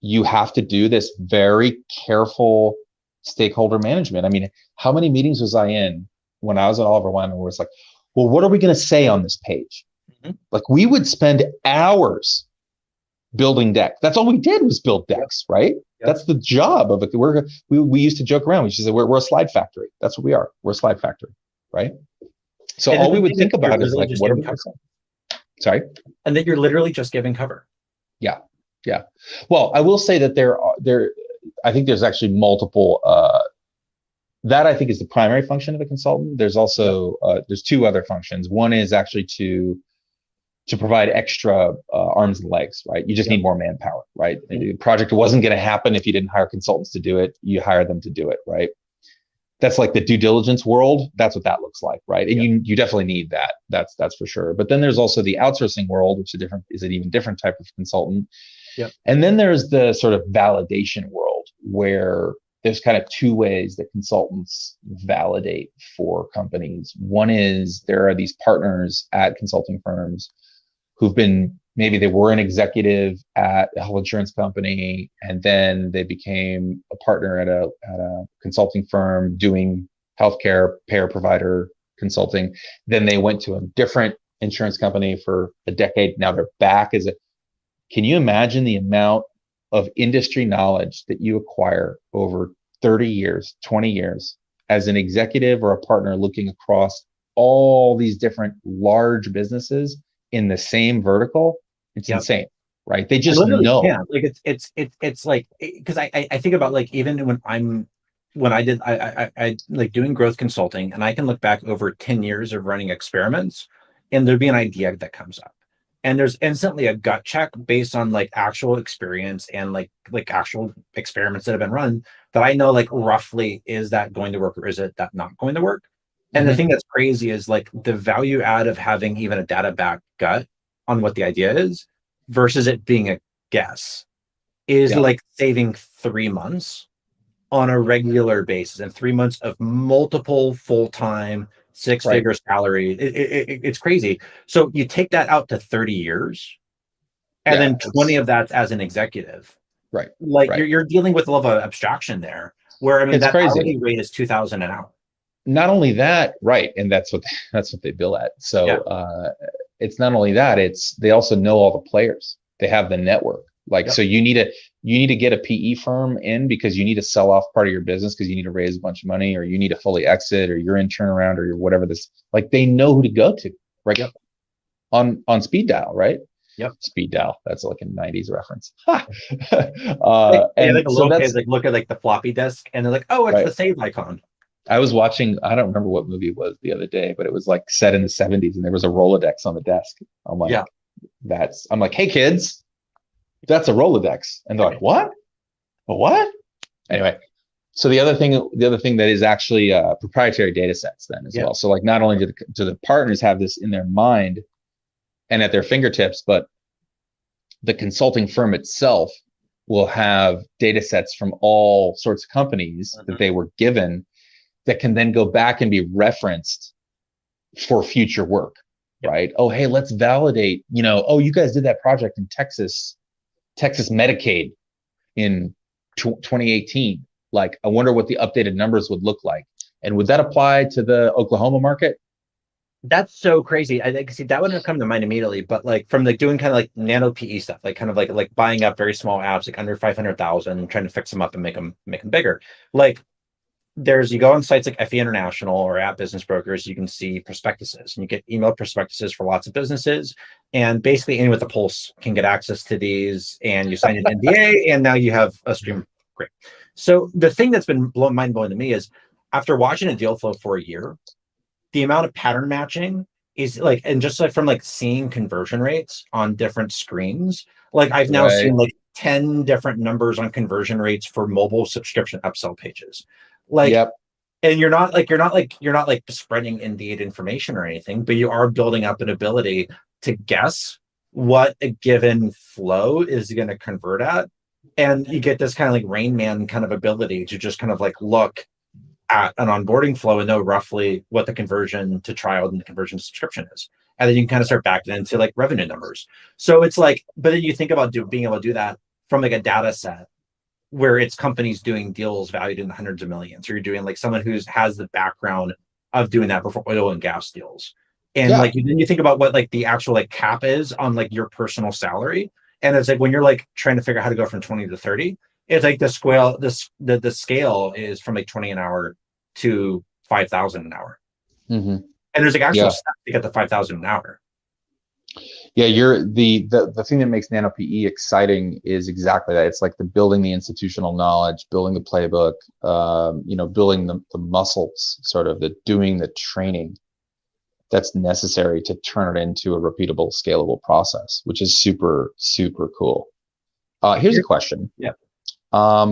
you have to do this very careful stakeholder management. I mean, how many meetings was I in when I was at Oliver Wyman where it's like, well, what are we going to say on this page? Like, we would spend hours building decks. That's all we did was build decks, right? That's the job of it. We used to joke around. We used to say we're a slide factory. That's what we are. We're a slide factory, right? So all we would think about is like, what are we going to say? Sorry? And that you're literally just giving cover. Yeah. Well, I will say that I think there's actually multiple, that I think is the primary function of a consultant. There's also, there's 2 other functions. One is actually to provide extra arms and legs, right? You just need more manpower, right? The project wasn't going to happen if you didn't hire consultants to do it. You hire them to do it, right? That's like the due diligence world. That's what that looks like, right? And you definitely need that. That's for sure. But then there's also the outsourcing world, which is an even different type of consultant. And then there's the sort of validation world where there's kind of 2 ways that consultants validate for companies. One is there are these partners at consulting firms who've been, maybe they were an executive at a health insurance company, and then they became a partner at a consulting firm doing healthcare payer provider consulting. Then they went to a different insurance company for a decade. Now they're back as can you imagine the amount of industry knowledge that you acquire over 30 years, 20 years as an executive or a partner looking across all these different large businesses in the same vertical? It's insane, right? They just know. Like it's like, because I think about like even when I like doing growth consulting, and I can look back over 10 years of running experiments, and there'd be an idea that comes up. And there's instantly a gut check based on like actual experience and like actual experiments that have been run that I know like roughly, is that going to work or is it that not going to work? And the thing that's crazy is like the value add of having even a data backed gut on what the idea is versus it being a guess is like saving 3 months on a regular basis, and 3 months of multiple full-time six figure salary. It's crazy. So you take that out to 30 years, and Yeah, then 20 of that's as an executive. right, Like right. you're dealing with a level of abstraction there, where I mean It's that crazy. hourly rate is 2,000 an hour. Not only that, right, and that's what they bill at. So Yeah. it's not only that, it's they also know all the players. They have the network. Like, Yep. so you need to get a PE firm in because you need to sell off part of your business because you need to raise a bunch of money, or you need to fully exit, or you're in turnaround, or you're whatever this. Like, they know who to go to, right? Yep. On speed dial, right? Yep. Speed dial. That's like a '90s reference. They had like And a so little kid that's like look at like the floppy disk, and they're like, "Oh, it's right. the save icon." I was watching, I don't remember what movie it was the other day, but it was like set in the '70s and there was a Rolodex on the desk. I'm like, Yeah. I'm like, hey kids, that's a Rolodex. And they're like, what? A what? Anyway, so the other thing that is actually proprietary data sets then as Yeah. well. So like not only do the partners have this in their mind and at their fingertips, but the consulting firm itself will have data sets from all sorts of companies that they were given that can then go back and be referenced for future work, right? Oh, hey, let's validate, oh, you guys did that project in Texas Medicaid in 2018. Like, I wonder what the updated numbers would look like. And would that apply to the Oklahoma market? That's so crazy. I think see that wouldn't have come to mind immediately, but like from like doing kind of like nano PE stuff, like kind of like buying up very small apps, like under 500,000, trying to fix them up and make them bigger. Like you go on sites like FE International or App Business Brokers, you can see prospectuses, and you get email prospectuses for lots of businesses. And basically, anyone with a pulse can get access to these, and you sign an NDA, and now you have a stream. Great. So the thing that's been mind blowing to me is after watching a deal flow for a year, the amount of pattern matching is like, and just like from like seeing conversion rates on different screens, like I've now Right. seen like 10 different numbers on conversion rates for mobile subscription upsell pages. Like, yep. And you're not like spreading Indeed information or anything, but you are building up an ability to guess what a given flow is going to convert at. And you get this kind of like Rain Man kind of ability to just kind of like look at an onboarding flow and know roughly what the conversion to trial and the conversion to subscription is. And then you can kind of start backing into like revenue numbers. So it's like, but then you think about being able to do that from like a data set where it's companies doing deals valued in the hundreds of millions, or you're doing like someone who has the background of doing that before oil and gas deals. And like then you think about what like the actual like cap is on like your personal salary. And it's like when you're like trying to figure out how to go from 20 to 30, it's like the scale is from like 20 an hour to 5,000 an hour. Mm-hmm. And there's like actual steps to get to 5,000 an hour. Yeah, you're the thing that makes nano PE exciting is exactly that. It's like the building the institutional knowledge, building the playbook, building the muscles, sort of the doing the training that's necessary to turn it into a repeatable, scalable process, which is super, super cool. Here's a question. Yeah. How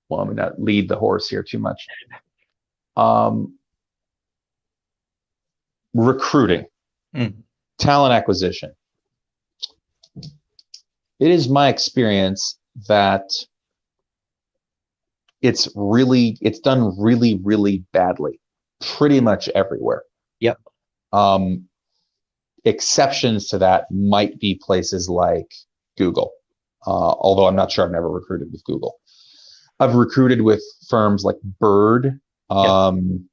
well, I'm gonna not lead the horse here too much. Recruiting, talent acquisition. It is my experience that it's done really, really badly, pretty much everywhere. Yep. Exceptions to that might be places like Google, although I'm not sure. I've never recruited with Google. I've recruited with firms like Bird, and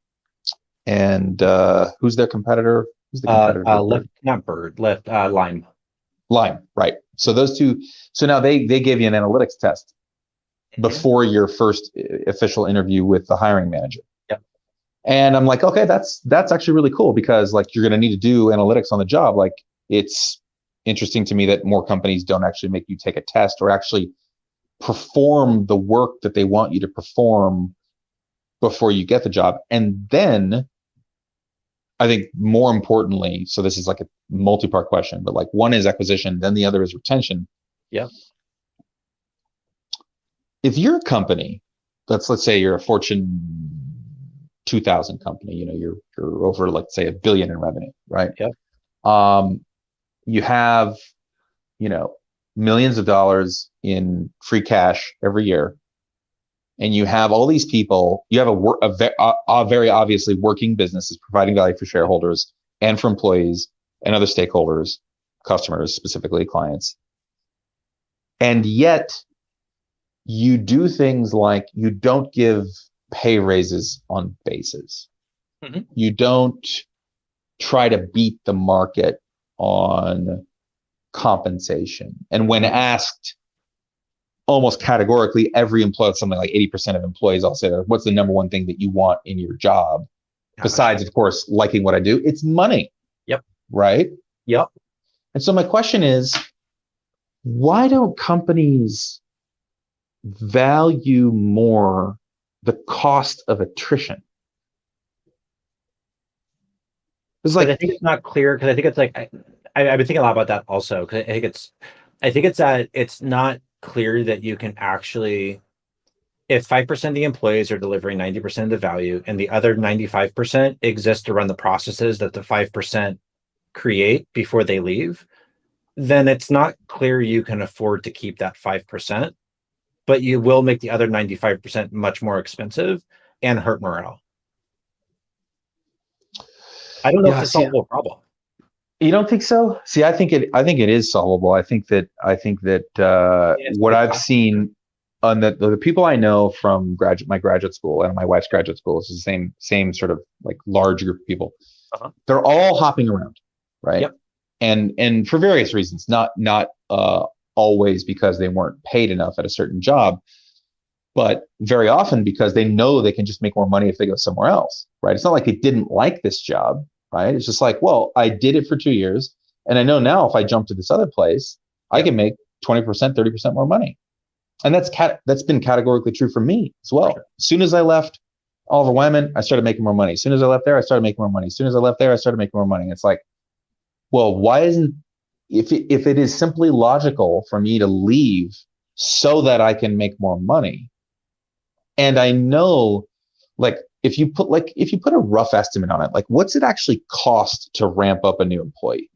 who's their competitor? Who's the competitor? Lyft, not Bird, Lyft, Lime. Lime, right. So those two. So now they gave you an analytics test before your first official interview with the hiring manager. Yep. And I'm like, okay, that's actually really cool because like you're going to need to do analytics on the job. Like it's interesting to me that more companies don't actually make you take a test or actually perform the work that they want you to perform before you get the job. And then I think more importantly, so this is like a multi-part question, but like one is acquisition, then the other is retention. Yeah. If you're a company, let's say you're a Fortune 2000 company, you're over, let's say, $1 billion in revenue, right? Yeah. You have, millions of dollars in free cash every year. and you have all these people, you have a very obviously working businesses providing value for shareholders and for employees and other stakeholders, customers, specifically clients. And yet you do things like you don't give pay raises on bases. Mm-hmm. You don't try to beat the market on compensation. And when asked, almost categorically, every employee, something like 80% of employees, I'll say, what's the number one thing that you want in your job? Besides, of course, liking what I do, it's money. Yep. Right? Yep. And so my question is, why don't companies value more the cost of attrition? It's like, I think it's not clear, because I think it's like, I've been thinking a lot about that also, because I think it's that it's not clear that you can actually, if 5% of the employees are delivering 90% of the value and the other 95% exist to run the processes that the 5% create before they leave, then it's not clear you can afford to keep that 5%, but you will make the other 95% much more expensive and hurt morale. I don't know if it's a solvable problem. You don't think so? See, I think it is solvable. I think that what I've seen on the people I know from my graduate school and my wife's graduate school is the same sort of like large group of people. Uh-huh. They're all hopping around, right? Yep. And for various reasons, not always because they weren't paid enough at a certain job, but very often because they know they can just make more money if they go somewhere else, right? It's not like they didn't like this job. Right? It's just like, well, I did it for 2 years, and I know now if I jump to this other place, I can make 20%, 30% more money. And that's been categorically true for me as well. Sure. As soon as I left Oliver Wyman, I started making more money. As soon as I left there, I started making more money. As soon as I left there, I started making more money. It's like, well, why isn't, if it is simply logical for me to leave so that I can make more money, and I know, like, if you put a rough estimate on it, like what's it actually cost to ramp up a new employee?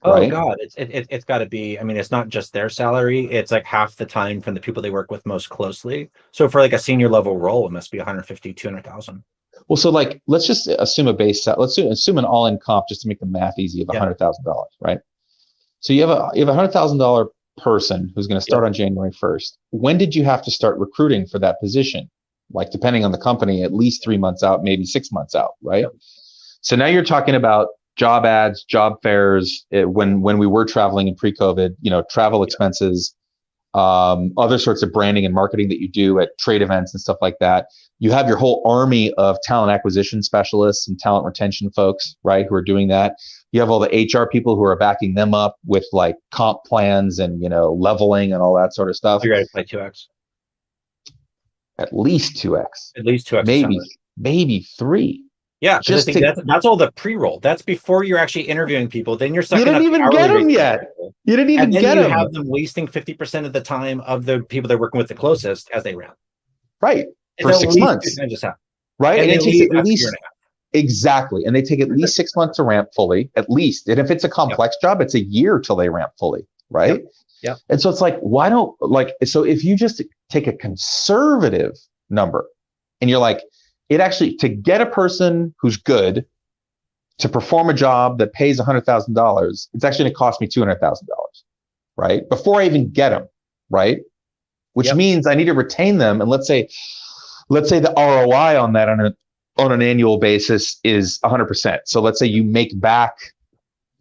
Right? Oh God, it's got to be. I mean, it's not just their salary; it's like half the time from the people they work with most closely. So for like a senior level role, it must be 150, 200,000. Well, so like let's just assume let's assume an all-in comp just to make the math easy of $100,000, right? So you have a $100,000 person who's going to start on January 1st. When did you have to start recruiting for that position? Like depending on the company, at least 3 months out, maybe 6 months out, right? Yep. So now you're talking about job ads, job fairs. When we were traveling in pre-COVID, travel expenses, other sorts of branding and marketing that you do at trade events and stuff like that. You have your whole army of talent acquisition specialists and talent retention folks, right, who are doing that. You have all the HR people who are backing them up with like comp plans and leveling and all that sort of stuff. You're ready to play 2x. At least 2x. At least 2x. Maybe 3. Yeah, just that's all the pre-roll. That's before you're actually interviewing people. Then you're sucking. You didn't even get them yet. You didn't even get them. You have them wasting 50% of the time of the people they're working with the closest as they ramp. Right. For 6 months. Right. And it takes at least exactly. And they take at least 6 months to ramp fully, at least. And if it's a complex job, it's a year till they ramp fully. Right. Yep. And so it's like, so if you just take a conservative number and you're like, it actually, to get a person who's good to perform a job that pays $100,000, it's actually going to cost me $200,000, right? Before I even get them, right? Which means I need to retain them. And let's say the ROI on that on an annual basis is 100%. So let's say you make back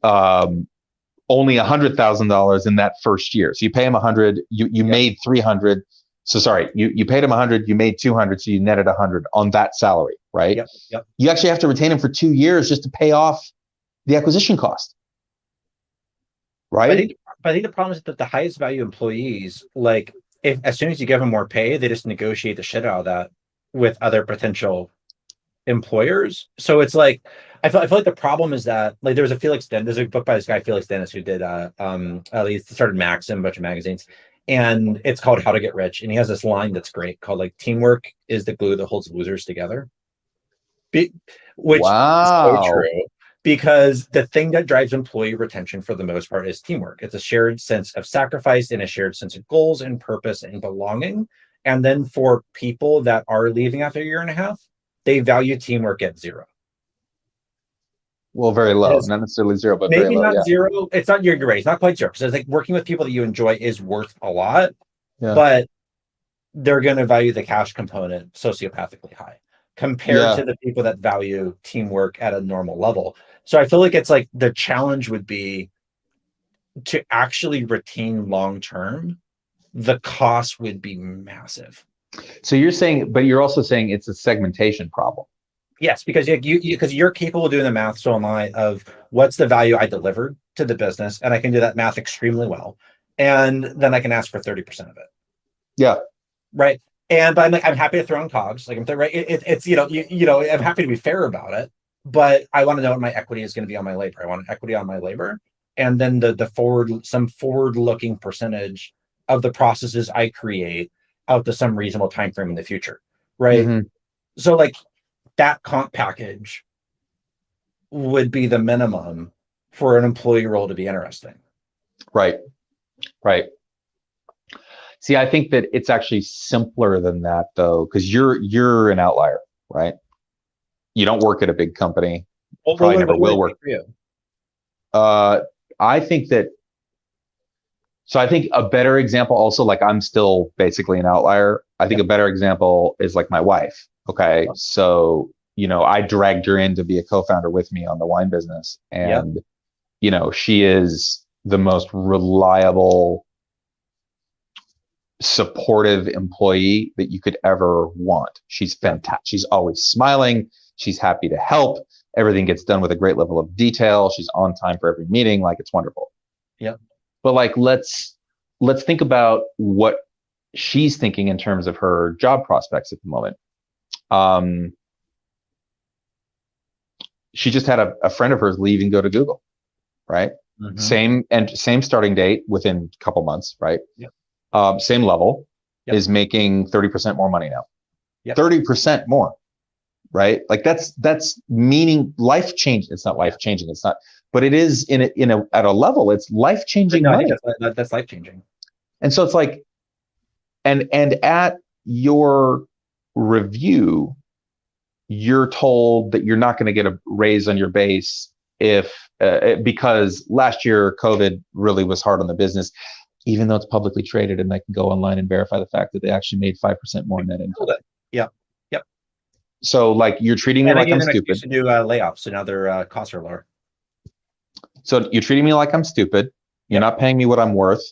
only $100,000 in that first year. So you pay them 100, you made 300. So sorry, you paid him 100, you made 200, so you netted 100 on that salary, right? Yep. You actually have to retain him for 2 years just to pay off the acquisition cost, right? I think the problem is that the highest value employees, like as soon as you give them more pay, they just negotiate the shit out of that with other potential employers. So it's like I feel like the problem is that like there's a book by this guy Felix Dennis who did he started Maxim, a bunch of magazines. And it's called How to Get Rich. And he has this line that's great called like teamwork is the glue that holds losers together. Which is so true. Because the thing that drives employee retention for the most part is teamwork. It's a shared sense of sacrifice and a shared sense of goals and purpose and belonging. And then for people that are leaving after a year and a half, they value teamwork at 0. Well, very low, not necessarily 0, but very Maybe low. not Yeah. 0. It's not, you're right. It's not quite 0. So it's like working with people that you enjoy is worth a lot, Yeah. but they're going to value the cash component sociopathically high compared Yeah. to the people that value teamwork at a normal level. So I feel like it's like the challenge would be to actually retain long term. The cost would be massive. So you're saying, but you're also saying it's a segmentation problem. Yes, because because you're capable of doing the math, so am I, of what's the value I delivered to the business, and I can do that math extremely well, and then I can ask for 30% of it. Yeah. Right. And but I'm happy to throw in cogs. Like right. It's I'm happy to be fair about it, but I want to know what my equity is going to be on my labor. I want equity on my labor, and then the forward looking percentage of the processes I create out to some reasonable time frame in the future. Right. Mm-hmm. So like that comp package would be the minimum for an employee role to be interesting. Right. Right. See, I think that it's actually simpler than that, though, because you're an outlier, right? You don't work at a big company. Probably never will work. For you? I think that. So I think a better example, also, like I'm still basically an outlier. I think a better example is like my wife. Okay, so I dragged her in to be a co-founder with me on the wine business, and she is the most reliable, supportive employee that you could ever want. She's fantastic. She's always smiling. She's happy to help. Everything gets done with a great level of detail. She's on time for every meeting. Like, it's wonderful. Yeah. But like, let's think about what she's thinking in terms of her job prospects at the moment. She just had a friend of hers leave and go to Google, right? Mm-hmm. Same starting date within a couple months, right? Yep. Same level, is making 30% more money now. Yep. 30% more, right? Like that's meaning life change. It's not life changing. It's not, but it is at a level. It's life changing money. That's life changing. And so it's like, and at your review, you're told that you're not going to get a raise on your base because last year COVID really was hard on the business, even though it's publicly traded and they can go online and verify the fact that they actually made 5% more net income. Yeah. Yep. So like you're treating me like I'm stupid. To do layoffs, so now their costs are lower. So you're treating me like I'm stupid. You're not paying me what I'm worth.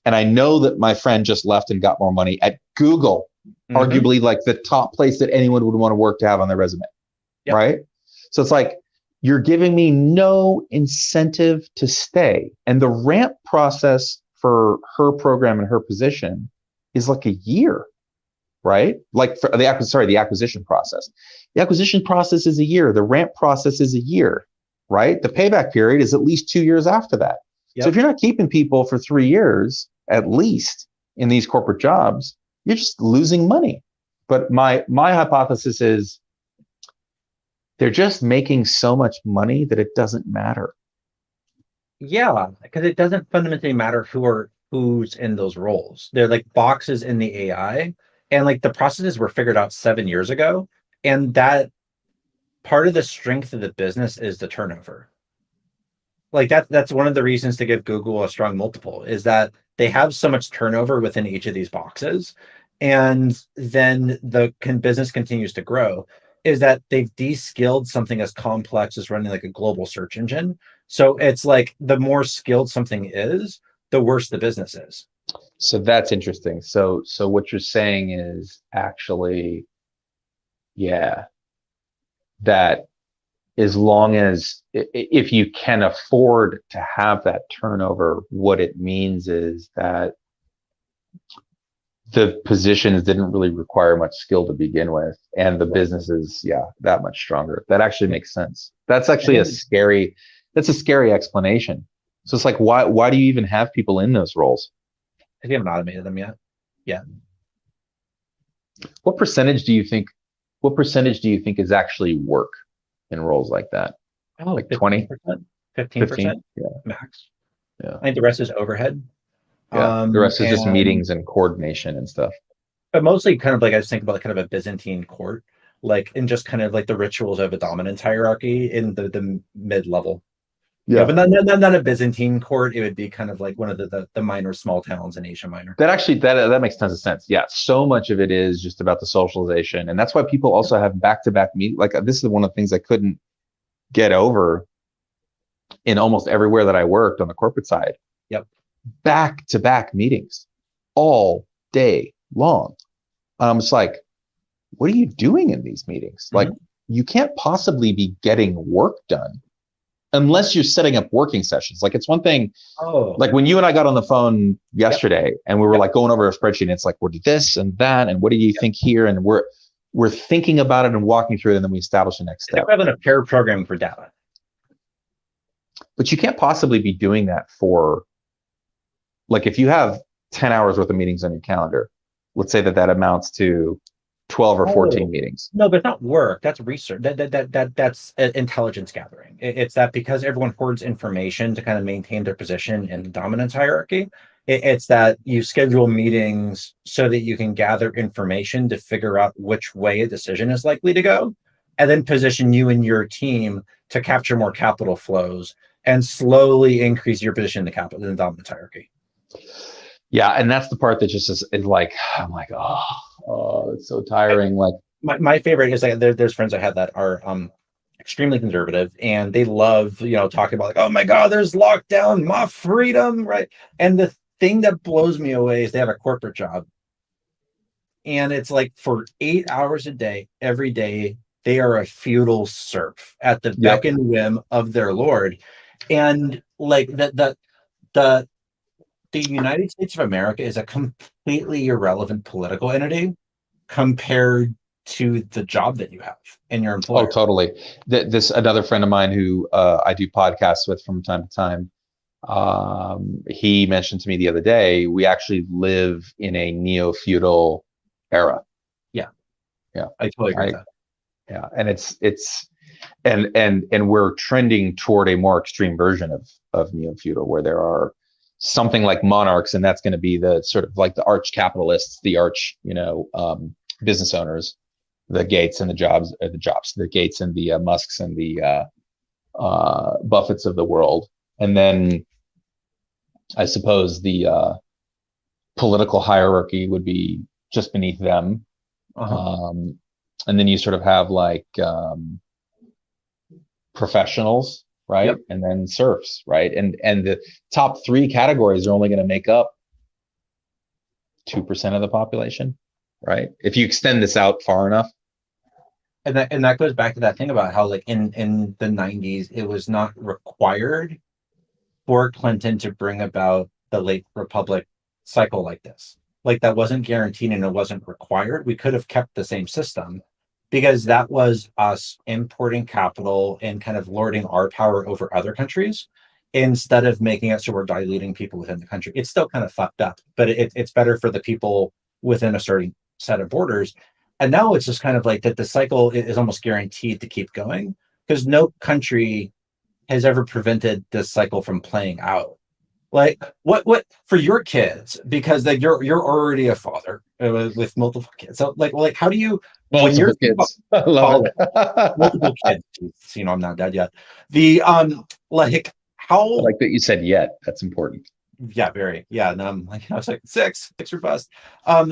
And I know that my friend just left and got more money at Google, arguably like the top place that anyone would want to work to have on their resume, right? So it's like, you're giving me no incentive to stay. And the ramp process for her program and her position is like a year, right? Like for the acquisition process. The acquisition process is a year. The ramp process is a year, right? The payback period is at least 2 years after that. Yep. So if you're not keeping people for 3 years, at least in these corporate jobs, you're just losing money. But my hypothesis is they're just making so much money that it doesn't matter. Yeah, because it doesn't fundamentally matter who's in those roles. They're like boxes in the AI, and like the processes were figured out 7 years ago, and that part of the strength of the business is the turnover. Like that's one of the reasons to give Google a strong multiple, is that they have so much turnover within each of these boxes, and then the business continues to grow, is that they've de-skilled something as complex as running like a global search engine. So it's like the more skilled something is, the worse the business is. So that's interesting. So what you're saying is actually, that as long as if you can afford to have that turnover, what it means is that the positions didn't really require much skill to begin with, and the business is that much stronger. That actually makes sense. That's actually a scary explanation. So it's like, why do you even have people in those roles? If you haven't automated them yet. Yeah. What percentage do you think is actually work in roles like that? Oh, like 20%, 15%, max. Yeah. I think the rest is overhead. Yeah. The rest is just meetings and coordination and stuff. but mostly kind of like I just think about kind of a Byzantine court, like in just kind of like the rituals of a dominance hierarchy in the mid level. Yeah. But not a Byzantine court. It would be kind of like one of the minor small towns in Asia Minor. That actually that makes tons of sense. Yeah, so much of it is just about the socialization, and that's why people also have back-to-back meet. Like this is one of the things I couldn't get over in almost everywhere that I worked on the corporate side. Yep. Back-to-back meetings all day long. It's like, what are you doing in these meetings? Like, you can't possibly be getting work done unless you're setting up working sessions. Like it's one thing, like when you and I got on the phone yesterday and we were like going over a spreadsheet and it's like, we're this and that. And what do you think here? And we're thinking about it and walking through it. And then we establish the next step. We're having a pair programming for data. But you can't possibly be doing that for, like, if you have 10 hours worth of meetings on your calendar, let's say that amounts to 12 or 14 meetings. No, but it's not work. That's research. That's intelligence gathering. It's that because everyone hoards information to kind of maintain their position in the dominance hierarchy. It's that you schedule meetings so that you can gather information to figure out which way a decision is likely to go, and then position you and your team to capture more capital flows and slowly increase your position in the dominance hierarchy. Yeah, and that's the part that just is like, I'm like, oh, it's so tiring. Like my favorite is like there's friends I have that are extremely conservative, and they love talking about like, oh my god, there's lockdown, my freedom, right? And the thing that blows me away is they have a corporate job, and it's like for 8 hours a day, every day, they are a feudal serf at the beck and whim of their lord, and like the United States of America is a completely irrelevant political entity compared to the job that you have and your employer. Oh, totally. This another friend of mine who I do podcasts with from time to time. He mentioned to me the other day, we actually live in a neo-feudal era. Yeah. Yeah. I totally agree with that. Yeah. And and we're trending toward a more extreme version of neo-feudal, where there are something like monarchs, and that's going to be the sort of like the arch capitalists, the arch, business owners, the Gates and the Gates and the Musks and the Buffetts of the world. And then I suppose the political hierarchy would be just beneath them. And then you sort of have like professionals, right? Yep. And then serfs, right? And the top three categories are only going to make up 2% of the population, right? If you extend this out far enough. And that goes back to that thing about how like in the 90s, it was not required for Clinton to bring about the late Republic cycle like this. Like that wasn't guaranteed and it wasn't required. We could have kept the same system, because that was us importing capital and kind of lording our power over other countries instead of making it so we're diluting people within the country. It's still kind of fucked up, but it's better for the people within a certain set of borders. And now it's just kind of like that the cycle is almost guaranteed to keep going, because no country has ever prevented this cycle from playing out. Like what for your kids, because like you're already a father with multiple kids. So like how do you multiple kids? I love it. Multiple kids. I'm not dead yet. The like how I like that you said yet. That's important. Yeah, very. Yeah, and I'm like I was like six or bust. How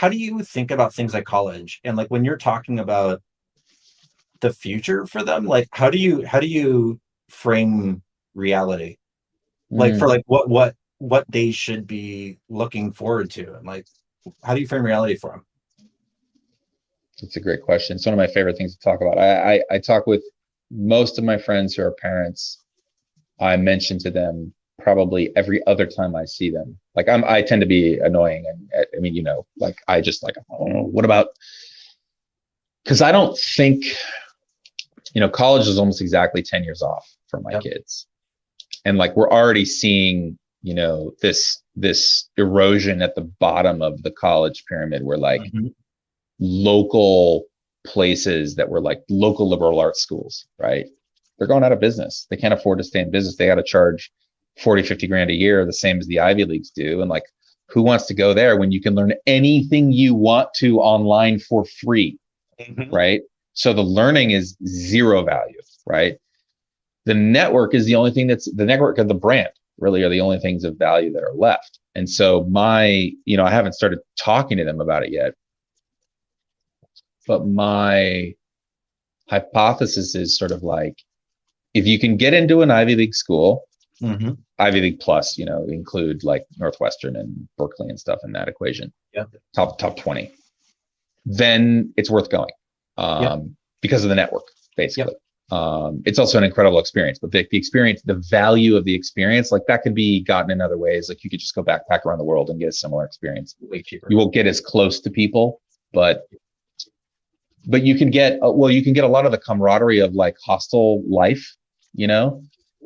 do you think about things like college, and like when you're talking about the future for them, like how do you frame reality? Like for like what they should be looking forward to, and like how do you frame reality for them? It's a great question. It's one of my favorite things to talk about. I talk with most of my friends who are parents. I mention to them probably every other time I see them. Like I tend to be annoying, and I mean, like I just like, oh, what about? Because I don't think, college is almost exactly 10 years off for my kids. And like we're already seeing, this erosion at the bottom of the college pyramid, where like local places that were like local liberal arts schools, right? They're going out of business. They can't afford to stay in business. They got to charge 40, 50 grand a year, the same as the Ivy Leagues do. And like, who wants to go there when you can learn anything you want to online for free, right? So the learning is zero value, right? The network is the only thing the network and the brand really are the only things of value that are left. And so I haven't started talking to them about it yet, but my hypothesis is sort of like, if you can get into an Ivy League school, Ivy League plus, include like Northwestern and Berkeley and stuff in that equation, top 20, then it's worth going because of the network, basically. It's also an incredible experience, but the experience, the value of the experience, like that could be gotten in other ways. Like you could just go backpack around the world and get a similar experience. Way cheaper. You won't get as close to people, but you can get, a lot of the camaraderie of like hostel life,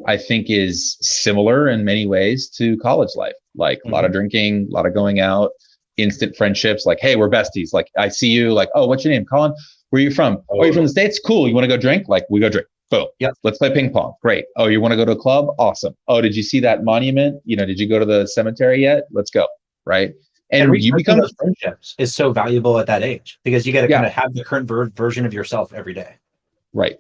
I think is similar in many ways to college life. Like a lot of drinking, a lot of going out, instant friendships. Like, hey, we're besties. Like I see you, like, oh, what's your name? Colin? Where are you from? Oh, you're from the States? Cool. You want to go drink? Like we go drink. Boom. Yep. Let's play ping pong. Great. Oh, you want to go to a club? Awesome. Oh, did you see that monument? Did you go to the cemetery yet? Let's go. Right. And you become those friendships is so valuable at that age because you got to kind of have the current version of yourself every day. Right.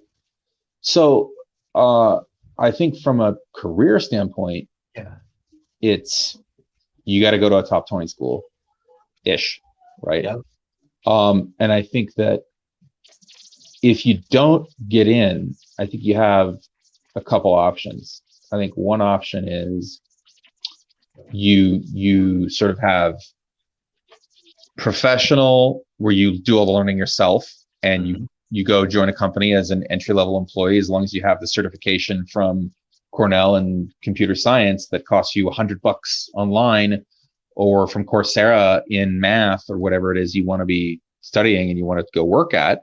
So I think from a career standpoint, it's you got to go to a top 20 school ish. Right. Yeah. And I think that if you don't get in, I think you have a couple options. I think one option is you sort of have professional where you do all the learning yourself and you go join a company as an entry-level employee, as long as you have the certification from Cornell in computer science that costs you $100 online, or from Coursera in math or whatever it is you want to be studying and you want to go work at.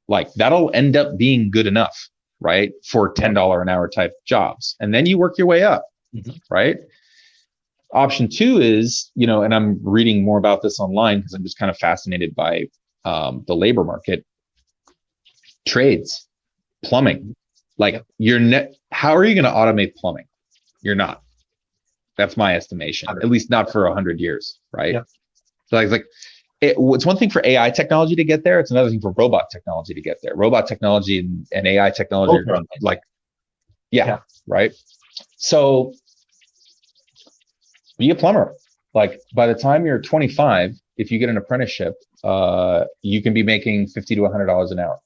Like that'll end up being good enough, right? For $10 an hour type jobs. And then you work your way up, right? Option two is, and I'm reading more about this online because I'm just kind of fascinated by the labor market. Trades, plumbing, like how are you going to automate plumbing? You're not. That's my estimation, at least not for 100 years, right? Yep. So it's one thing for AI technology to get there. It's another thing for robot technology to get there. Robot technology and AI technology, right? So be a plumber. Like by the time you're 25, if you get an apprenticeship, you can be making $50 to $100 an hour.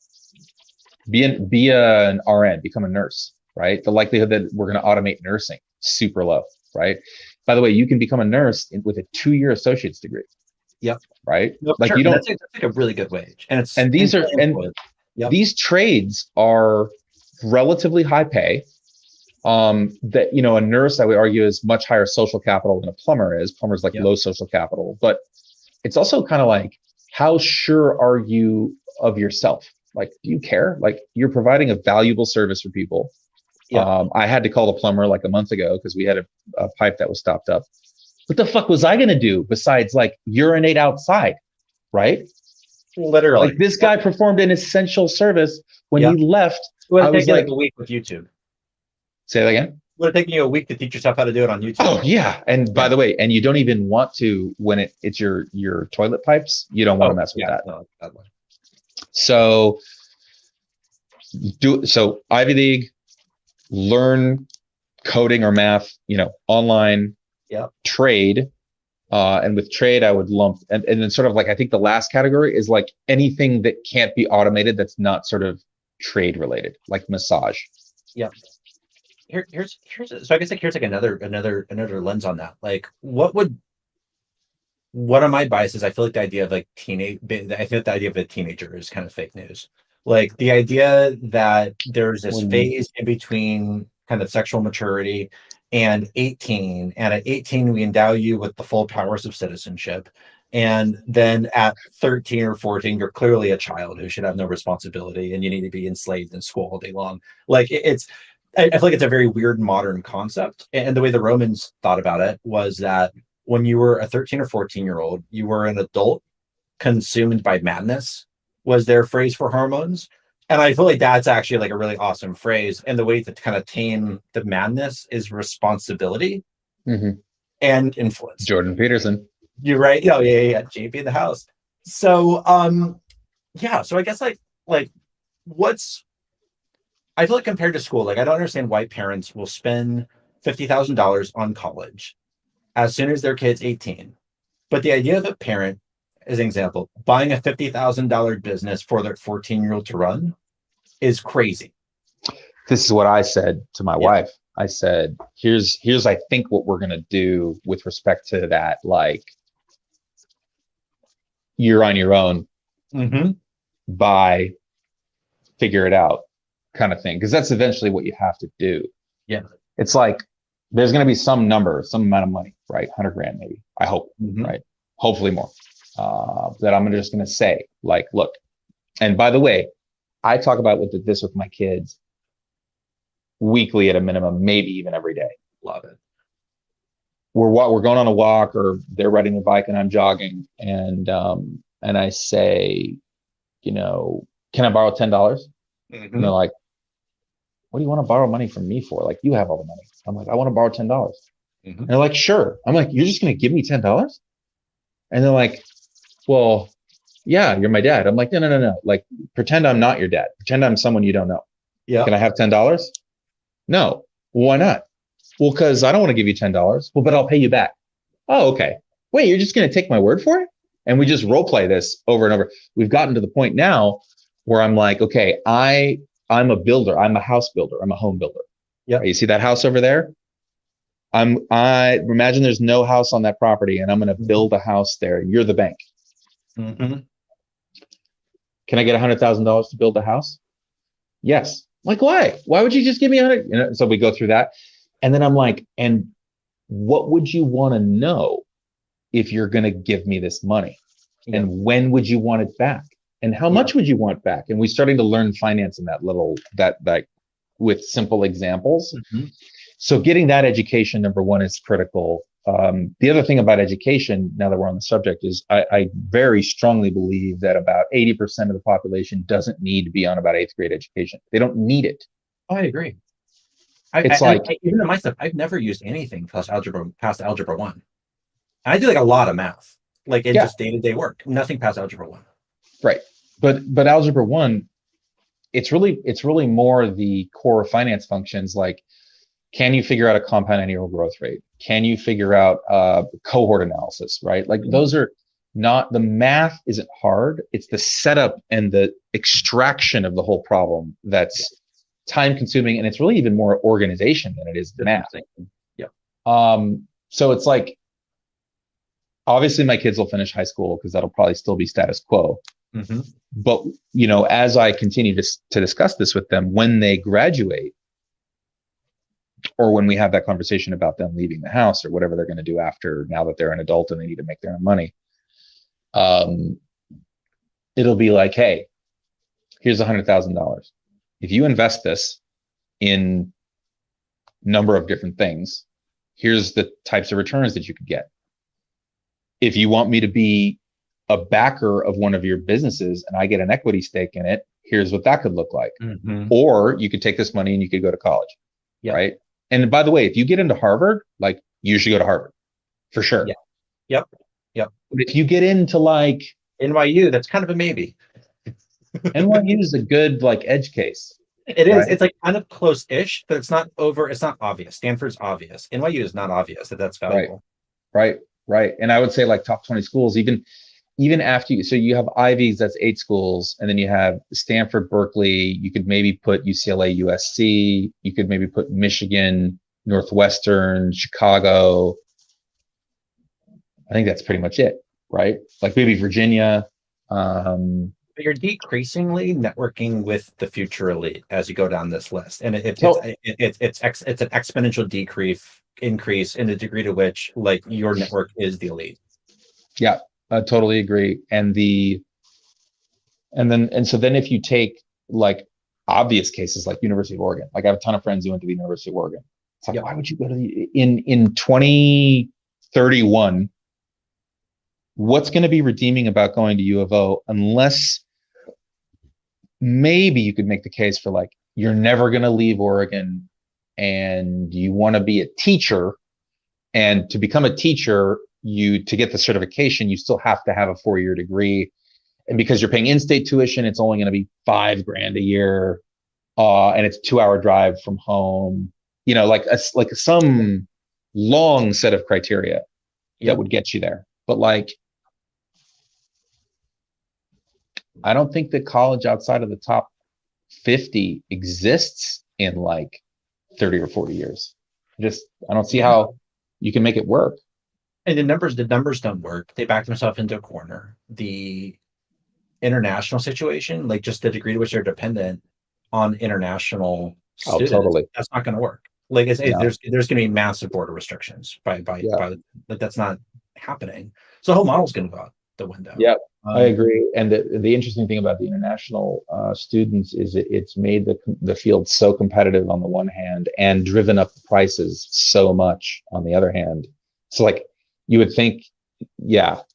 Be an RN, become a nurse, right? The likelihood that we're going to automate nursing, super low, right? By the way, you can become a nurse with a 2-year associate's degree. Yep. Right. No, like you don't. That's like a really good wage, these trades are relatively high pay. That a nurse, I would argue, is much higher social capital than a plumber is. Plumber's like low social capital, but it's also kind of like, how sure are you of yourself? Like, do you care? Like, you're providing a valuable service for people. Yeah. I had to call the plumber like a month ago because we had a pipe that was stopped up. What the fuck was I going to do besides like urinate outside, right? Literally. Like this guy performed an essential service. When he left, I was like a week with YouTube. Say that again? Would have taken you a week to teach yourself how to do it on YouTube. Oh yeah. And by the way, and you don't even want to, when it's your toilet pipes, you don't want to mess with that. No, that one. So Ivy League, learn coding or math, online. Trade, and with trade I would lump and then sort of like, I think the last category is like anything that can't be automated that's not sort of trade related, like massage. Yeah. Here's so I guess like here's like another lens on that. Like one of my biases, I feel like the idea of like I think the idea of a teenager is kind of fake news. Like the idea that there's this phase in between kind of sexual maturity and 18, and at 18 we endow you with the full powers of citizenship, and then at 13 or 14 you're clearly a child who should have no responsibility and you need to be enslaved in school all day long. Like I feel like it's a very weird modern concept, and the way the Romans thought about it was that when you were a 13 or 14-year-old, you were an adult consumed by madness, was their phrase for hormones. And I feel like that's actually like a really awesome phrase. And the way to kind of tame the madness is responsibility and influence. Jordan Peterson. You're right. Oh, yeah. JP in the house. So, yeah. So I guess like what's I feel like compared to school, like I don't understand why parents will spend $50,000 on college as soon as their kid's 18. But the idea of a parent, as an example, buying a $50,000 business for their 14-year-old to run is crazy. This is what I said to my Yeah. wife. I said, here's I think what we're gonna do with respect to that, like you're on your own, Mm-hmm. buy, figure it out kind of thing. Because that's eventually what you have to do. Yeah. It's like there's gonna be some number, some amount of money, right? 100 grand maybe. I hope, right? Hopefully more. That I'm just gonna say, like, look, and by the way, I talk about this with my kids weekly at a minimum, maybe even every day. Love it. We're going on a walk, or they're riding the bike and I'm jogging, and I say, can I borrow $10? And they're like, what do you want to borrow money from me for? Like, you have all the money. I'm like, I want to borrow $10. And they're like, sure. I'm like, you're just gonna give me $10? And they're like, well, yeah, you're my dad. I'm like, no. Like, pretend I'm not your dad. Pretend I'm someone you don't know. Yeah. Can I have $10? No. Well, why not? Well, because I don't want to give you $10. Well, but I'll pay you back. Oh, okay. Wait, you're just going to take my word for it? And we just role play this over and over. We've gotten to the point now where I'm like, okay, I'm a builder. I'm a house builder. I'm a home builder. Yeah. Right, you see that house over there? I imagine there's no house on that property, and I'm going to build a house there. You're the bank. Can I get $100,000 to build a house? Yes. Like, why? Why would you just give me 100? So we go through that. And then I'm like, and what would you want to know if you're going to give me this money? Yeah. And when would you want it back? And how much would you want back? And we're starting to learn finance in that with simple examples. So getting that education, number one, is critical. The other thing about education, now that we're on the subject, is I very strongly believe that about 80% of the population doesn't need to be on about 8th grade education. They don't need it. Oh, I agree. Even in my stuff, I've never used anything past algebra 1. I do like a lot of math, like in just day-to-day work. Nothing past algebra 1. Right. But algebra 1, it's really more the core finance functions, like, can you figure out a compound annual growth rate? Can you figure out cohort analysis, right? Like, those are not, the math isn't hard. It's the setup and the extraction of the whole problem that's time consuming, and it's really even more organization than it is math. So it's like, obviously my kids will finish high school because that'll probably still be status quo. But as I continue to discuss this with them, when they graduate, or when we have that conversation about them leaving the house or whatever they're going to do after, now that they're an adult and they need to make their own money, it'll be like, hey, here's $100,000. If you invest this in a number of different things, here's the types of returns that you could get. If you want me to be a backer of one of your businesses and I get an equity stake in it, here's what that could look like. Or you could take this money and you could go to college, right? And by the way, if you get into Harvard, like, you should go to Harvard for sure. Yep. But if you get into like NYU, that's kind of a maybe. NYU is a good like edge case. It is. Right? It's like kind of close-ish, but it's not obvious. Stanford's obvious. NYU is not obvious that's valuable. Right. And I would say like top 20 schools, even after so you have Ivies, that's 8 schools, and then you have Stanford, Berkeley. You could maybe put UCLA, USC. You could maybe put Michigan, Northwestern, Chicago. I think that's pretty much it, right? Like maybe Virginia. But you're decreasingly networking with the future elite as you go down this list, and it's an exponential increase in the degree to which like your network is the elite. Yeah, I totally agree. And so then if you take like obvious cases like University of Oregon, like I have a ton of friends who went to the University of Oregon. It's like, why would you go to in 2031? What's going to be redeeming about going to U of O, unless maybe you could make the case for like, you're never going to leave Oregon and you want to be a teacher, and to become a teacher, to get the certification, you still have to have a 4-year degree. And because you're paying in-state tuition, it's only going to be $5,000 a year. And it's a 2-hour drive from home, like some long set of criteria that would get you there. But like, I don't think that college outside of the top 50 exists in like 30 or 40 years. I don't see how you can make it work. And the numbers don't work. They back themselves into a corner. The international situation, like just the degree to which they're dependent on international students, totally. That's not going to work. Like there's going to be massive border restrictions but that's not happening. So the whole model's going to go out the window. Yeah, I agree. And the interesting thing about the international students is it's made the field so competitive on the one hand and driven up the prices so much on the other hand. So like you would think, that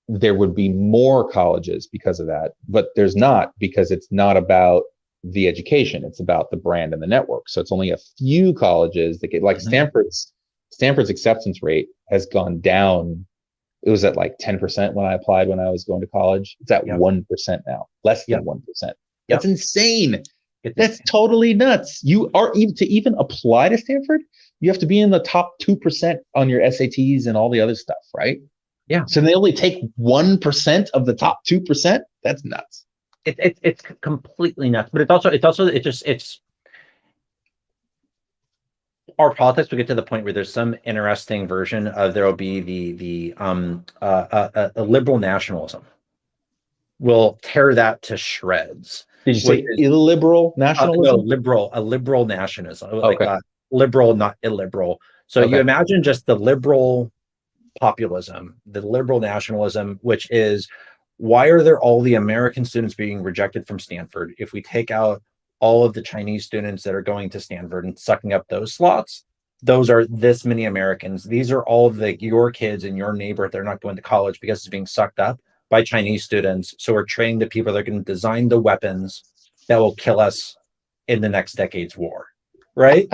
there would be more colleges because of that, but there's not, because it's not about the education, it's about the brand and the network. So it's only a few colleges that get, like Stanford's acceptance rate has gone down. It was at like 10% when I applied when I was going to college. It's at 1% now, less than 1%. That's insane. That's totally nuts. You are to even apply to Stanford, you have to be in the top 2% on your SATs and all the other stuff, right? Yeah. So they only take 1% of the top 2%. That's nuts. It's completely nuts. But it's our politics will get to the point where there's some interesting version of there will be a liberal nationalism will tear that to shreds. Did you say illiberal nationalism? No, a liberal nationalism. Okay. Like liberal, not illiberal. So you imagine just the liberal populism, the liberal nationalism, which is, why are there all the American students being rejected from Stanford? If we take out all of the Chinese students that are going to Stanford and sucking up those slots, those are this many Americans. These are all of your kids in your neighborhood that are not going to college because it's being sucked up by Chinese students. So we're training the people that are going to design the weapons that will kill us in the next decade's war, right?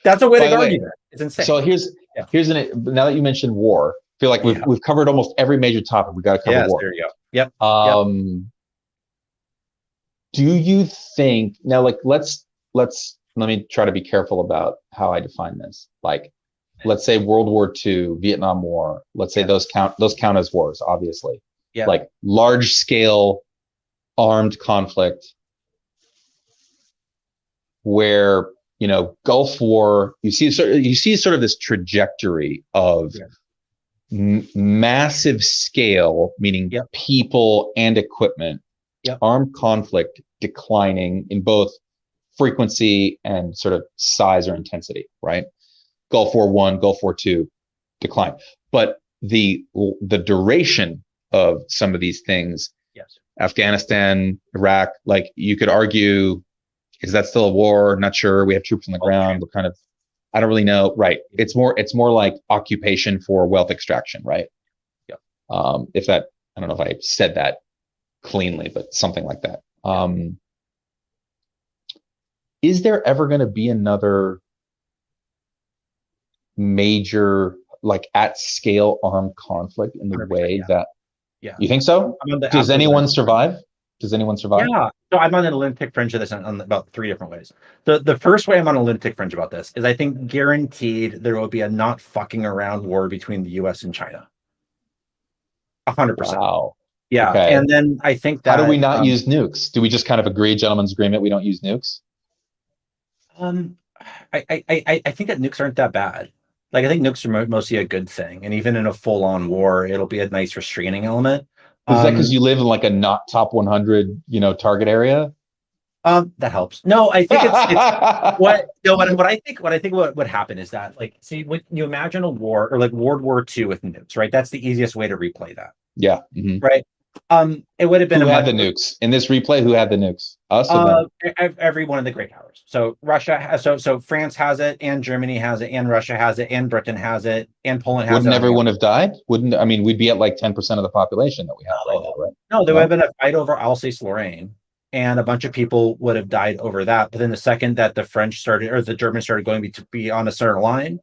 That's a way to argue that. It's insane. So now that you mentioned war, I feel like we've covered almost every major topic. We got to cover war. There you go. Yep. Do you think now, like, let me try to be careful about how I define this. Like, let's say World War II, Vietnam War, let's say those count as wars, obviously. Yeah. Like large scale armed conflict where, Gulf War, you see sort of this trajectory of massive scale, meaning people and equipment, armed conflict declining in both frequency and sort of size or intensity, right? Gulf War I, Gulf War II decline. But the duration of some of these things, Afghanistan, Iraq, like you could argue, is that still a war? Not sure. We have troops on the ground. We're kind of, I don't really know. Right. It's more like occupation for wealth extraction, right? Yeah. I don't know if I said that cleanly, but something like that. Is there ever going to be another major, like at scale armed conflict in the way that? Yeah. You think so? Does anyone survive? Yeah. So I'm on an lunatic fringe of this on about 3 different ways. The first way I'm on a lunatic fringe about this is I think guaranteed there will be a not fucking around war between the US and China. 100%. Wow. Yeah. Okay. And then I think that. How do we not use nukes? Do we just kind of agree, gentlemen's agreement, we don't use nukes? I think that nukes aren't that bad. Like, I think nukes are mostly a good thing. And even in a full-on war, it'll be a nice restraining element. Is that because you live in like a not top 100, target area? That helps. No, I think it's what I think what would happen is that, like, see, when you imagine a war or like World War II with nukes, right? That's the easiest way to replay that. Yeah. Mm-hmm. Right. It would have been who had the nukes in this replay? Who had the nukes? Us or them? Every one of the great powers. So Russia, so France has it, and Germany has it, and Russia has it, and Britain has it, and Poland has it. Wouldn't everyone have died? We'd be at like 10% of the population that we have right now, right? No, there would have been a fight over Alsace-Lorraine. and a bunch of people would have died over that. But then the second that the French started or the Germans started going to be on a certain line,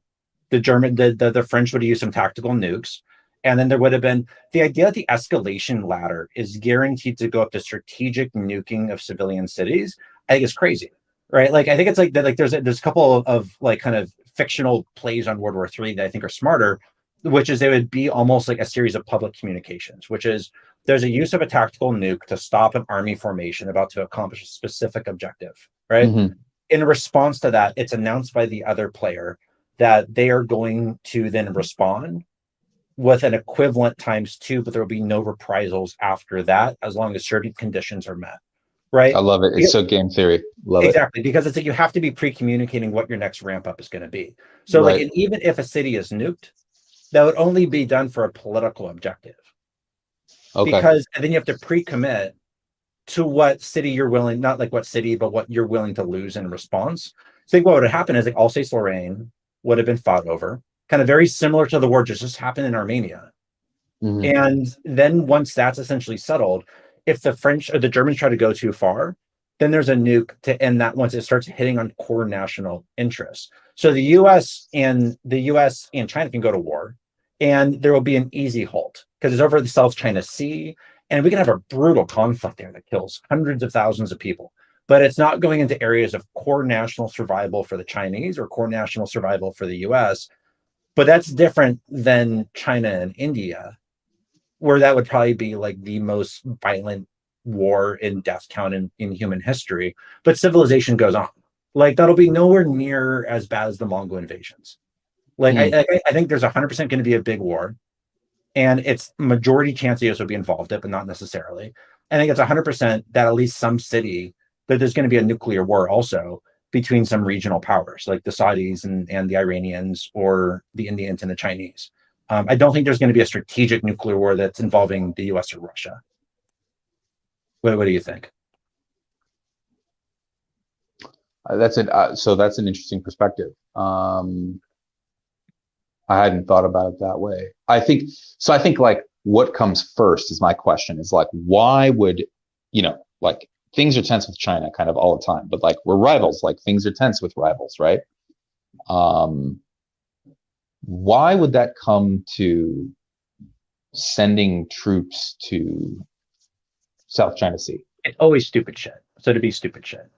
the French would have used some tactical nukes. And then there would have been the idea that the escalation ladder is guaranteed to go up to strategic nuking of civilian cities. I think it's crazy, right? Like I think it's like that. Like there's a couple of like kind of fictional plays on World War III that I think are smarter, which is they would be almost like a series of public communications, which is there's a use of a tactical nuke to stop an army formation about to accomplish a specific objective, right? Mm-hmm. In response to that, it's announced by the other player that they are going to then respond with an equivalent times two, but there will be no reprisals after that as long as certain conditions are met. I Right? love it. It's so game theory. Love it. Exactly, because it's like you have to be pre-communicating what your next ramp up is going to be. So, like, Right. and even if a city is nuked, that would only be done for a political objective. Okay. Because and then you have to pre-commit to what city you're willing, not like what city, but what you're willing to lose in response. So I think what would happen is like Alsace-Lorraine would have been fought over, kind of very similar to the war just happened in Armenia. Mm-hmm. And then once that's essentially settled, if the French or the Germans try to go too far, then there's a nuke to end that once it starts hitting on core national interests. So the US and China can go to war, and there will be an easy halt because it's over the South China Sea, and we can have a brutal conflict there that kills hundreds of thousands of people. But it's not going into areas of core national survival for the Chinese or core national survival for the US. But that's different than China and India, where that would probably be like the most violent war in death count in human history. But civilization goes on. Like that'll be nowhere near as bad as the Mongol invasions. Like Mm. I think there's 100% going to be a big war, and it's majority chance the US will be involved in it, but not necessarily. I think it's 100% that at least some city that there's going to be a nuclear war also between some regional powers like the Saudis and the Iranians or the Indians and the Chinese. I don't think there's going to be a strategic nuclear war that's involving the US or Russia. What do you think? So that's an interesting perspective. I hadn't thought about it that way. I think so. I think like what comes first is my question is like, why would, like things are tense with China kind of all the time, but like we're rivals, like things are tense with rivals, right? Um, why would that come to sending troops to South China Sea? It's always stupid shit. So to be stupid shit.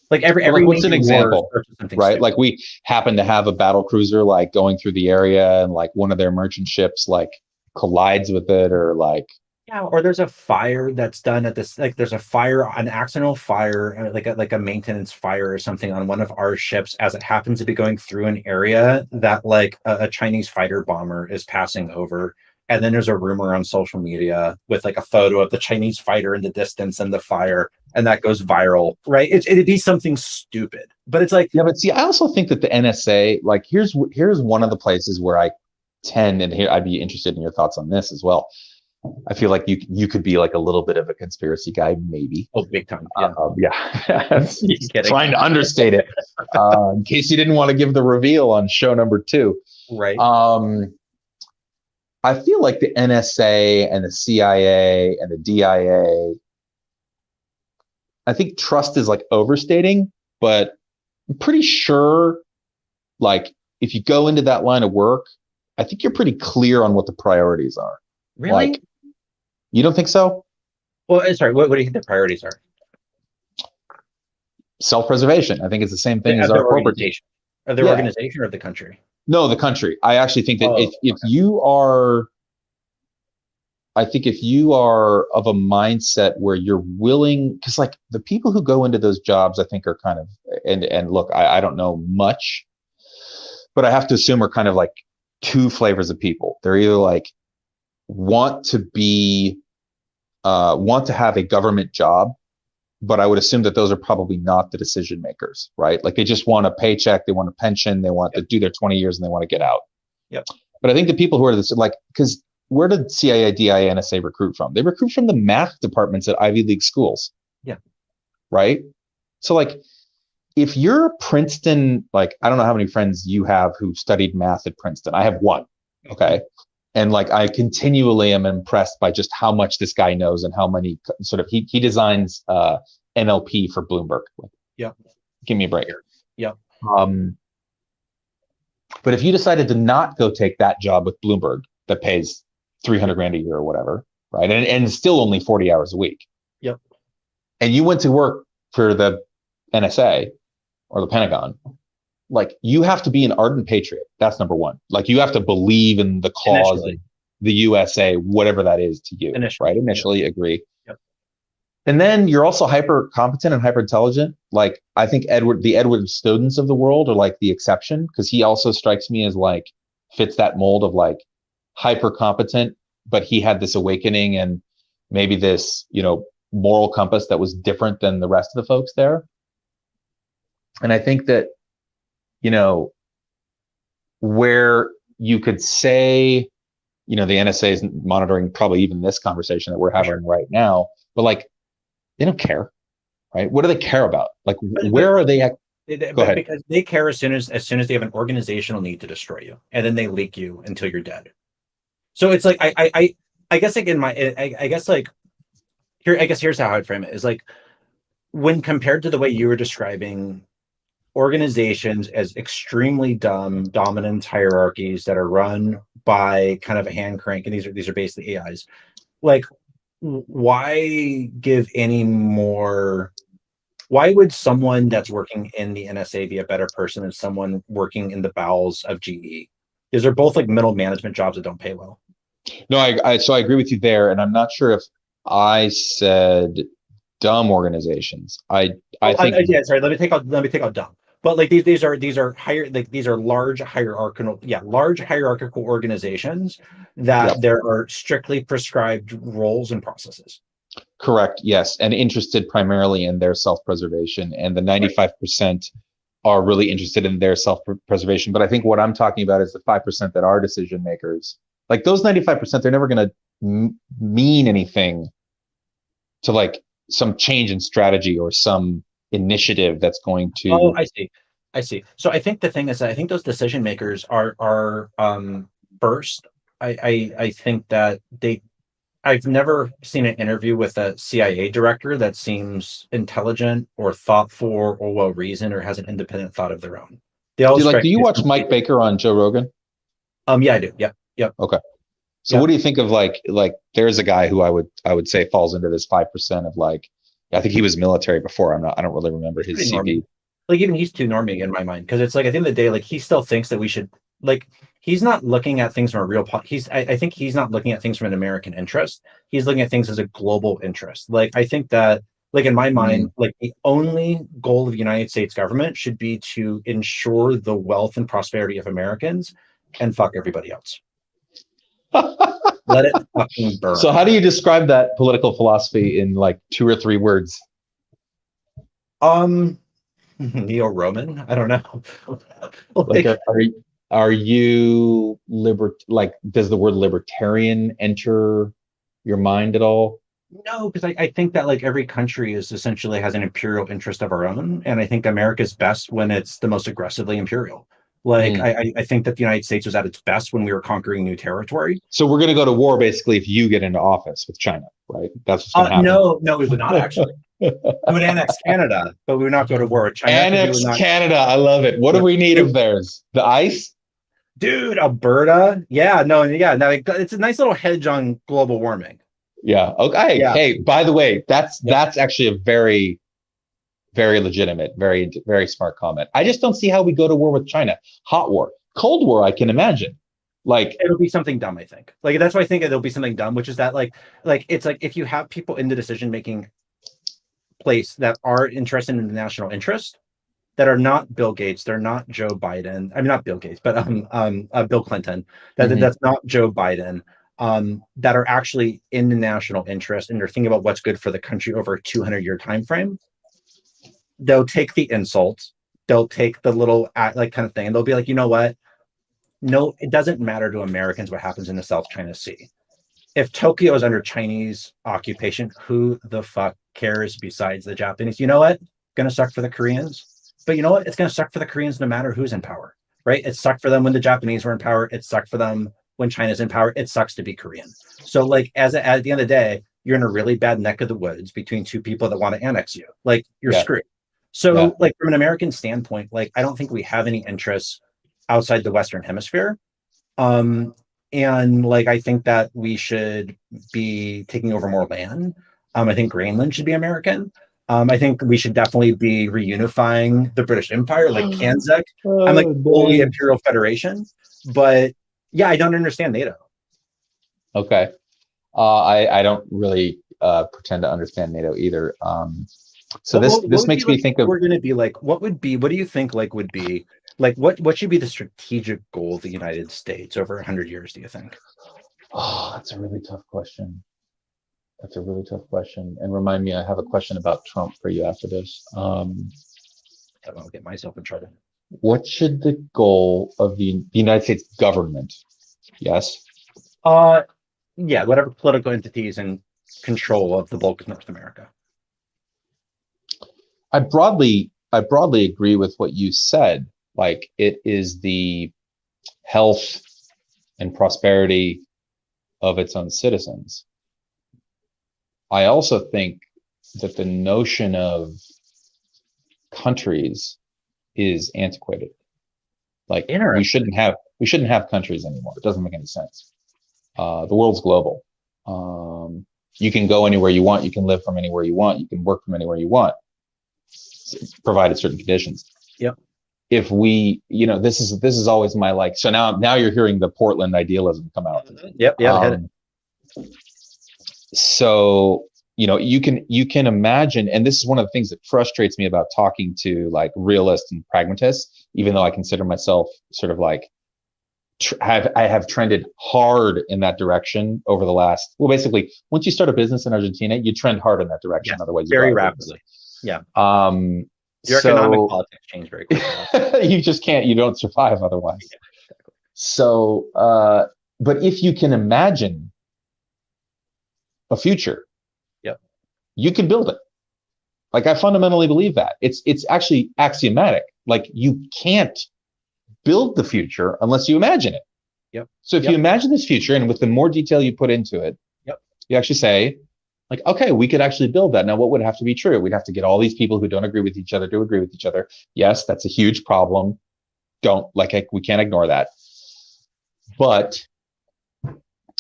Like every Like, what's an major war example, starts with something right? stupid. Like we happen to have a battle cruiser like going through the area and like one of their merchant ships like collides with it or like Yeah, or there's a fire that's done at this, like there's a fire, an accidental fire, like a maintenance fire or something on one of our ships as it happens to be going through an area that like a Chinese fighter bomber is passing over. And then there's a rumor on social media with like a photo of the Chinese fighter in the distance and the fire, and that goes viral, right? It'd be something stupid, but it's like, yeah. But see, I also think that the NSA, like here's one of the places where I tend, and here I'd be interested in your thoughts on this as well. I feel like you could be like a little bit of a conspiracy guy, maybe. oh, big time. Yeah. Yeah. You kidding? Trying to understate it, in case you didn't want to give the reveal on show number 2. Right. I feel like the NSA and the CIA and the DIA, I think trust is like overstating, but I'm pretty sure like if you go into that line of work, I think you're pretty clear on what the priorities are. Really? Like, you don't think so? Well, sorry, what do you think the priorities are? Self-preservation. I think it's the same thing as Of our their corporate. organization, of their Yeah. organization or of the country? No, the country. I actually think that if Okay. you are, I think if you are of a mindset where you're willing, because like the people who go into those jobs, I think are kind of, and look, I don't know much, but I have to assume are kind of like two flavors of people. They're either like want to have a government job, but I would assume that those are probably not the decision makers, right? Like they just want a paycheck, they want a pension, they want to do their 20 years and they want to get out. Yep. But I think the people who are this, like, because where did CIA, DIA, NSA recruit from? They recruit from the math departments at Ivy League schools. Yeah. Right. So like, if you're Princeton, like, I don't know how many friends you have who studied math at Princeton. I have one. Okay. And like I continually am impressed by just how much this guy knows and how many sort of he designs NLP for Bloomberg. Like, Yeah. give me a break. Yeah. Um, but if you decided to not go take that job with Bloomberg that pays 300 grand a year or whatever, right, and still only 40 hours a week, Yep. and you went to work for the NSA or the Pentagon, like you have to be an ardent patriot. That's number one. Like you have to believe in the cause of the USA, whatever that is to you, right? Initially, agree. Yep. And then you're also hyper competent and hyper intelligent. Like I think the Edward Snowdens of the world are like the exception, because he also strikes me as like fits that mold of like hyper competent, but he had this awakening and maybe this, moral compass that was different than the rest of the folks there. And I think that, where you could say, the NSA is monitoring probably even this conversation that we're having right now, but like, they don't care, right? What do they care about? Like, where are they at? Go ahead. Because they care as soon as they have an organizational need to destroy you, and then they leak you until you're dead. So it's like, I guess like I guess like here, I guess here's how I'd frame it is like, when compared to the way you were describing organizations as extremely dumb, dominant hierarchies that are run by kind of a hand crank, and these are basically AIs. Like, why give any more? Why would someone that's working in the NSA be a better person than someone working in the bowels of GE? Because they're both like middle management jobs that don't pay well. No, so I agree with you there, and I'm not sure if I said dumb organizations. I think yeah. Sorry, let me take out dumb. But like these are large hierarchical organizations that there are strictly prescribed roles and processes. Correct. Yes, and interested primarily in their self-preservation, and the 95% are really interested in their self-preservation. But I think what I'm talking about is the 5% that are decision makers. Like those 95%, they're never going to mean anything to like some change in strategy or some initiative that's going to. Oh, I see. So I think the thing is that I think those decision makers are first. I think that I've never seen an interview with a CIA director that seems intelligent or thoughtful or well reasoned or has an independent thought of their own. Do you watch Mike Baker on Joe Rogan? Yeah, I do. Yep. Okay. So what do you think of like there's a guy who I would say falls into this 5% of like, I think he was military before. I don't really remember his CV. Like even he's too norming in my mind, because it's like at the end of the day, like he still thinks that we should like, he's not looking at things from a real I think he's not looking at things from an American interest. He's looking at things as a global interest. Like I think that like in my mind, like the only goal of the United States government should be to ensure the wealth and prosperity of Americans and fuck everybody else. Let it fucking burn. So how do you describe that political philosophy in like 2 or 3 words? Neo-Roman? I don't know. Like, are you like, does the word libertarian enter your mind at all? No, because I think that like every country is essentially has an imperial interest of our own, and I think America's best when it's the most aggressively imperial. Like I think that the United States was at its best when we were conquering new territory. So we're going to go to war basically if you get into office with China, right? That's what's going to happen. No, we would not actually. We would annex Canada, but we would not go to war with China. Annex Canada, I love it. What do we need of theirs? The ice? Dude, Alberta? Yeah, no, it's a nice little hedge on global warming. Yeah. Okay. Yeah. Hey, by the way, that's actually a very, very legitimate, very, very smart comment. I just don't see how we go to war with China. Hot war, cold war, I can imagine. Like it'll be something dumb, I think. Like that's why I think it'll be something dumb, which is that like it's like if you have people in the decision making place that are interested in the national interest, that are not Bill Gates, they're not Joe Biden. I mean, not Bill Gates, but Bill Clinton. That's not Joe Biden. That are actually in the national interest and they're thinking about what's good for the country over a 200-year time frame. They'll take the insults, they'll take the little like kind of thing, and they'll be like, you know what? No, it doesn't matter to Americans what happens in the South China Sea. If Tokyo is under Chinese occupation, who the fuck cares besides the Japanese? You know what? Gonna suck for the Koreans. But you know what? It's gonna suck for the Koreans no matter who's in power, right? It sucked for them when the Japanese were in power. It sucked for them when China's in power, it sucks to be Korean. So like at the end of the day, you're in a really bad neck of the woods between two people that want to annex you. Like you're Yeah. screwed. Yeah. So like from an American standpoint, like I don't think we have any interests outside the Western Hemisphere. And like I think that we should be taking over more land. I think Greenland should be American. I think we should definitely be reunifying the British Empire, like Kanzak. I'm like fully Imperial Federation, but yeah, I don't understand NATO. Okay. I don't really pretend to understand NATO either. So this makes me think of, we're going to be like, what do you think like would be like, what should be the strategic goal of the United States over 100 years, do you think? oh, that's a really tough question. That's a really tough question. And remind me, I have a question about Trump for you after this. I won't get myself in trouble. What should the goal of the United States government? Yes. Yeah, whatever political entities in control of the bulk of North America. I broadly agree with what you said. Like it is the health and prosperity of its own citizens. I also think that the notion of countries is antiquated. Like we shouldn't have countries anymore. It doesn't make any sense. The world's global. You can go anywhere you want. You can live from anywhere you want. You can work from anywhere you want, provided certain conditions. Yep. If we, this is always my like. So now you're hearing the Portland idealism come out. Yep. Yeah. So you can imagine, and this is one of the things that frustrates me about talking to like realists and pragmatists, even though I consider myself sort of like I have trended hard in that direction over the last, well, basically once you start a business in Argentina, you trend hard in that direction. Yeah, otherwise very rapidly. Yeah. Your economic politics change very quickly. You just can't, you don't survive otherwise. Yeah, exactly. So, but if you can imagine a future, yep, you can build it. Like I fundamentally believe that. It's actually axiomatic. Like you can't build the future unless you imagine it. Yep. So if you imagine this future, and with the more detail you put into it, yep, you actually say, like, okay, we could actually build that. Now, what would have to be true? We'd have to get all these people who don't agree with each other to agree with each other. Yes, that's a huge problem. We can't ignore that. But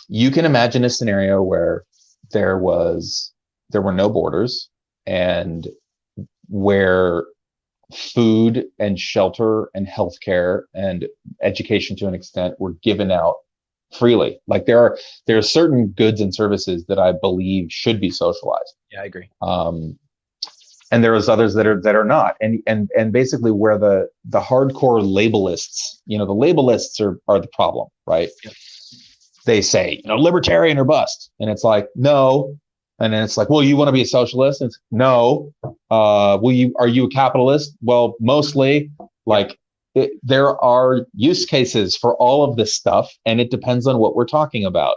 you can imagine a scenario where there were no borders, and where food and shelter and healthcare and education to an extent were given out freely. Like there are certain goods and services that I believe should be socialized. Yeah, I agree. And there is others that are not. And basically where the hardcore labelists, the labelists are the problem, right? Yep. They say, libertarian or bust. And it's like, no. And then it's like, well, you want to be a socialist? It's no. Are you a capitalist? Well, mostly. Like there are use cases for all of this stuff, and it depends on what we're talking about.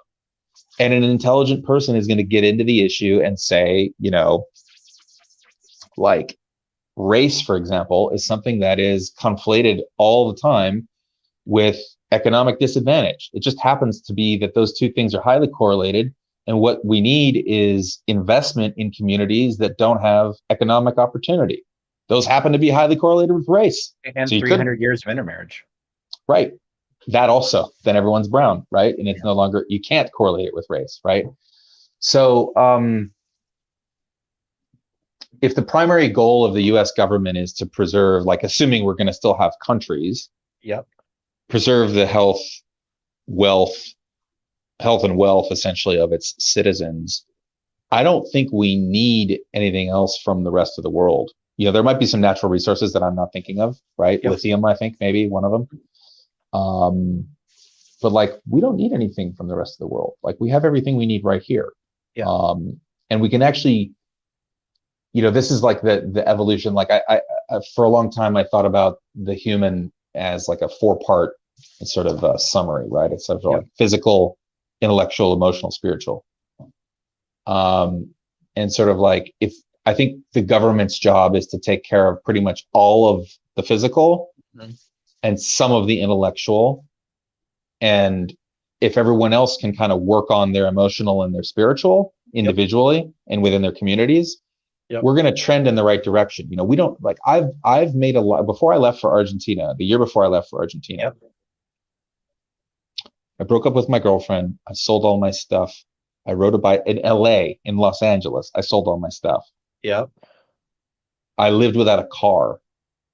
And an intelligent person is going to get into the issue and say, like race, for example, is something that is conflated all the time with economic disadvantage. It just happens to be that those two things are highly correlated. And what we need is investment in communities that don't have economic opportunity. Those happen to be highly correlated with race. And so 300 years of intermarriage. Right. That also, then everyone's brown, right? And it's no longer, you can't correlate it with race, right? So if the primary goal of the US government is to preserve, like assuming we're going to still have countries, yep, preserve the health and wealth essentially of its citizens, I don't think we need anything else from the rest of the world. There might be some natural resources that I'm not thinking of, right? Yep. Lithium, I think maybe one of them. But like, we don't need anything from the rest of the world. Like we have everything we need right here. Yeah. And we can actually, this is like the evolution. Like I for a long time, I thought about the human as like a 4-part sort of summary, right? It's sort of like physical, intellectual, emotional, spiritual. And sort of like, if I think the government's job is to take care of pretty much all of the physical and some of the intellectual, and if everyone else can kind of work on their emotional and their spiritual individually and within their communities, we're going to trend in the right direction. You know, we don't like, I've made a lot before I left for Argentina, the year before I left for Argentina. I broke up with my girlfriend. I sold all my stuff. I rode a bike in LA, in Los Angeles. I sold all my stuff. I lived without a car.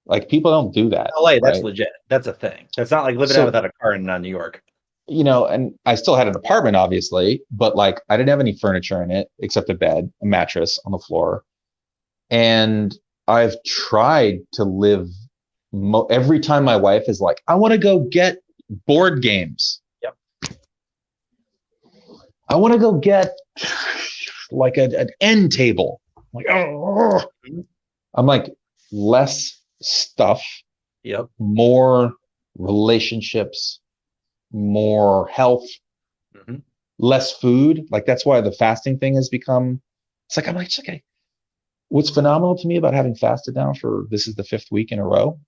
Like, people don't do that. LA, that's legit. That's a thing. That's not like living out without a car in New York. You know, and I still had an apartment, obviously, but like, I didn't have any furniture in it except a bed, a mattress on the floor. And I've tried to live every time my wife is like, I want to go get board games. I want to go get like an end table. Like, oh. I'm like, less stuff, more relationships, more health, less food. Like, that's why the fasting thing has become, it's like, I'm like, okay. What's phenomenal to me about having fasted now for, this is the 5th week in a row.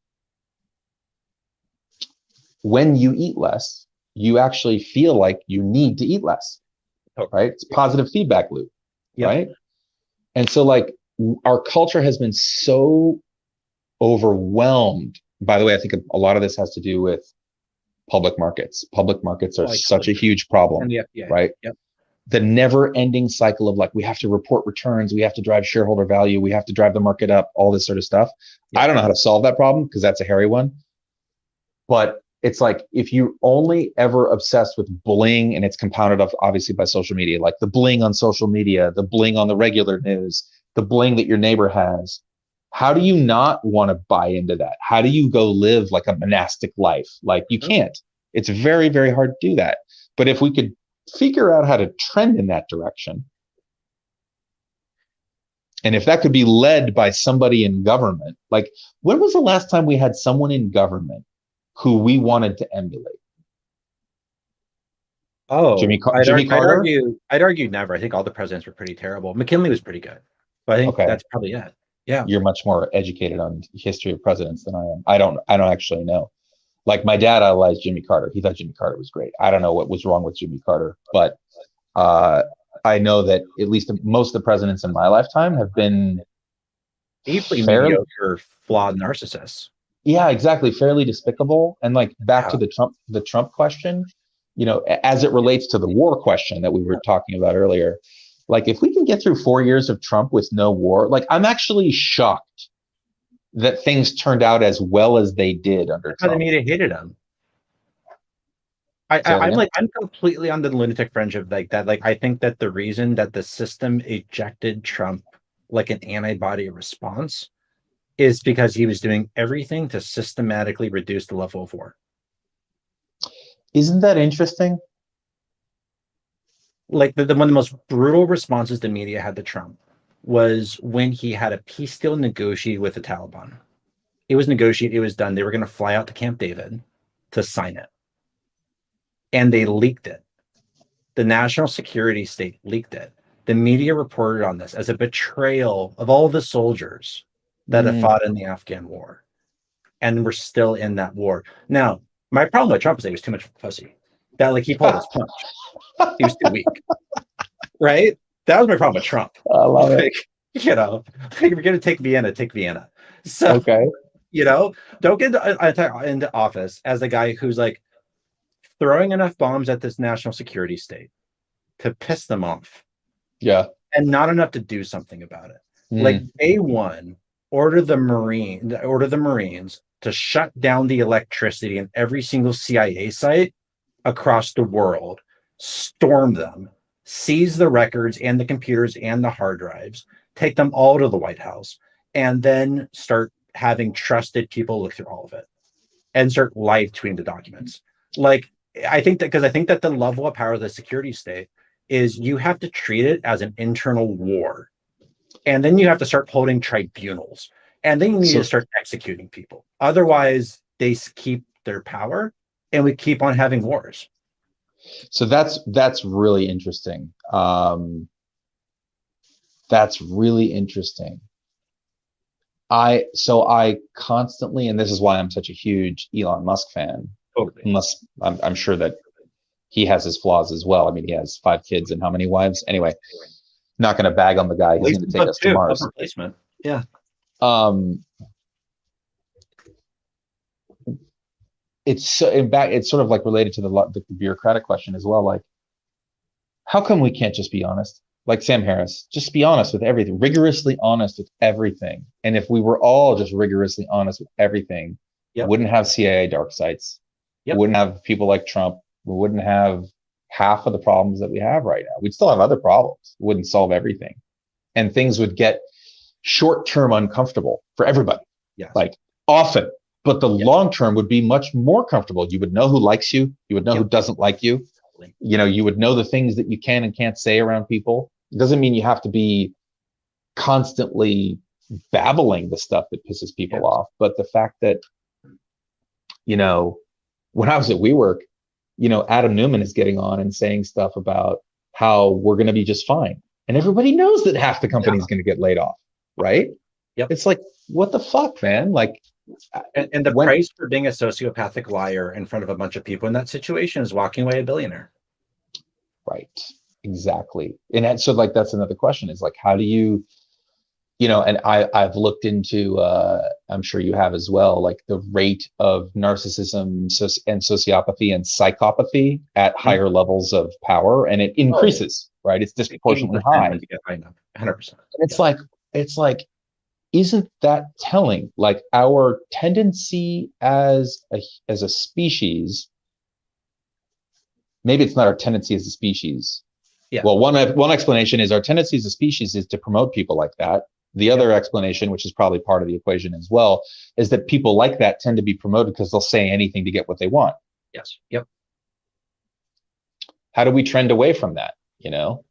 When you eat less, you actually feel like you need to eat less, right? It's a positive feedback loop, right? And so like, our culture has been so overwhelmed. By the way, I think a lot of this has to do with public markets. Public markets are such a huge problem, right? The never-ending cycle of like, we have to report returns, we have to drive shareholder value, we have to drive the market up, all this sort of stuff. I don't know how to solve that problem because that's a hairy one. But it's like, if you're only ever obsessed with bling, and it's compounded up obviously by social media, like the bling on social media, the bling on the regular news, the bling that your neighbor has, how do you not want to buy into that? How do you go live like a monastic life? Like, you can't. It's very, very hard to do that. But if we could figure out how to trend in that direction, and if that could be led by somebody in government, like, when was the last time we had someone in government who we wanted to emulate? Jimmy Carter? I'd argue never. I think all the presidents were pretty terrible. McKinley was pretty good, but I think that's probably it. Yeah. You're much more educated on history of presidents than I am. I don't actually know. Like, my dad idolized Jimmy Carter. He thought Jimmy Carter was great. I don't know what was wrong with Jimmy Carter, but I know that at least most of the presidents in my lifetime have been deeply mediocre, flawed narcissists. Yeah, exactly. Fairly despicable. And like, back to the Trump question, you know, as it relates to the war question that we were talking about earlier, like, if we can get through 4 years of Trump with no war, like, I'm actually shocked that things turned out as well as they did under Trump. The media hated him. I'm completely on the lunatic fringe of like that. Like, I think that the reason that the system ejected Trump like an antibody response is because he was doing everything to systematically reduce the level of war. Isn't that interesting? Like, one of the most brutal responses the media had to Trump was when he had a peace deal negotiated with the Taliban. It was negotiated, it was done. They were going to fly out to Camp David to sign it. And they leaked it. The national security state leaked it. The media reported on this as a betrayal of all the soldiers that have fought in the Afghan war. And we're still in that war. Now, my problem with Trump is that he was too much of a pussy. That, like, he pulled his punch. He was too weak. Right? That was my problem with Trump. I love it. You know, if you're going to take Vienna. So, you know, don't get into office as the guy who's like throwing enough bombs at this national security state to piss them off. Yeah. And not enough to do something about it. Like, day one, order the Marines to shut down the electricity in every single CIA site across the world, storm them, seize the records and the computers and the hard drives, take them all to the White House, and then start having trusted people look through all of it and start live tweeting the documents. Like, I think that the level of power of the security state is you have to treat it as an internal war. And then you have to start holding tribunals. And then you need to start executing people. Otherwise, they keep their power and we keep on having wars. So that's really interesting. That's really interesting. I constantly, and this is why I'm such a huge Elon Musk fan, unless I'm sure that he has his flaws as well. I mean, he has 5 kids and how many wives? Anyway, not going to bag on the guy. At He's least going to take us to Mars. Replacement. Yeah. Um, it's in fact, it's sort of like related to the bureaucratic question as well. Like, how come we can't just be honest? Like Sam Harris, just be honest with everything, rigorously honest with everything. And if we were all just rigorously honest with everything, we wouldn't have CIA dark sites. We wouldn't have people like Trump. We wouldn't have half of the problems that we have right now. We'd still have other problems. We wouldn't solve everything. And things would get short-term uncomfortable for everybody. Like often. But the long term would be much more comfortable. You would know who likes you. You would know who doesn't like you. You know, you would know the things that you can and can't say around people. It doesn't mean you have to be constantly babbling the stuff that pisses people off. But the fact that, you know, when I was at WeWork, you know, Adam Newman is getting on and saying stuff about how we're going to be just fine. And everybody knows that half the company is going to get laid off, right? It's like, what the fuck, man? Like, and the price for being a sociopathic liar in front of a bunch of people in that situation is walking away a billionaire. Right. Exactly. And so like, that's another question is like, how do you, you know, and I've looked into, I'm sure you have as well, like the rate of narcissism and sociopathy and psychopathy at higher levels of power, and it increases, right? It's disproportionately high. 100%. It's like, isn't that telling? Like our tendency as a species, maybe it's not our tendency as a species. Well, one explanation is our tendency as a species is to promote people like that. The other explanation, which is probably part of the equation as well, is that people like that tend to be promoted because they'll say anything to get what they want. How do we trend away from that? You know,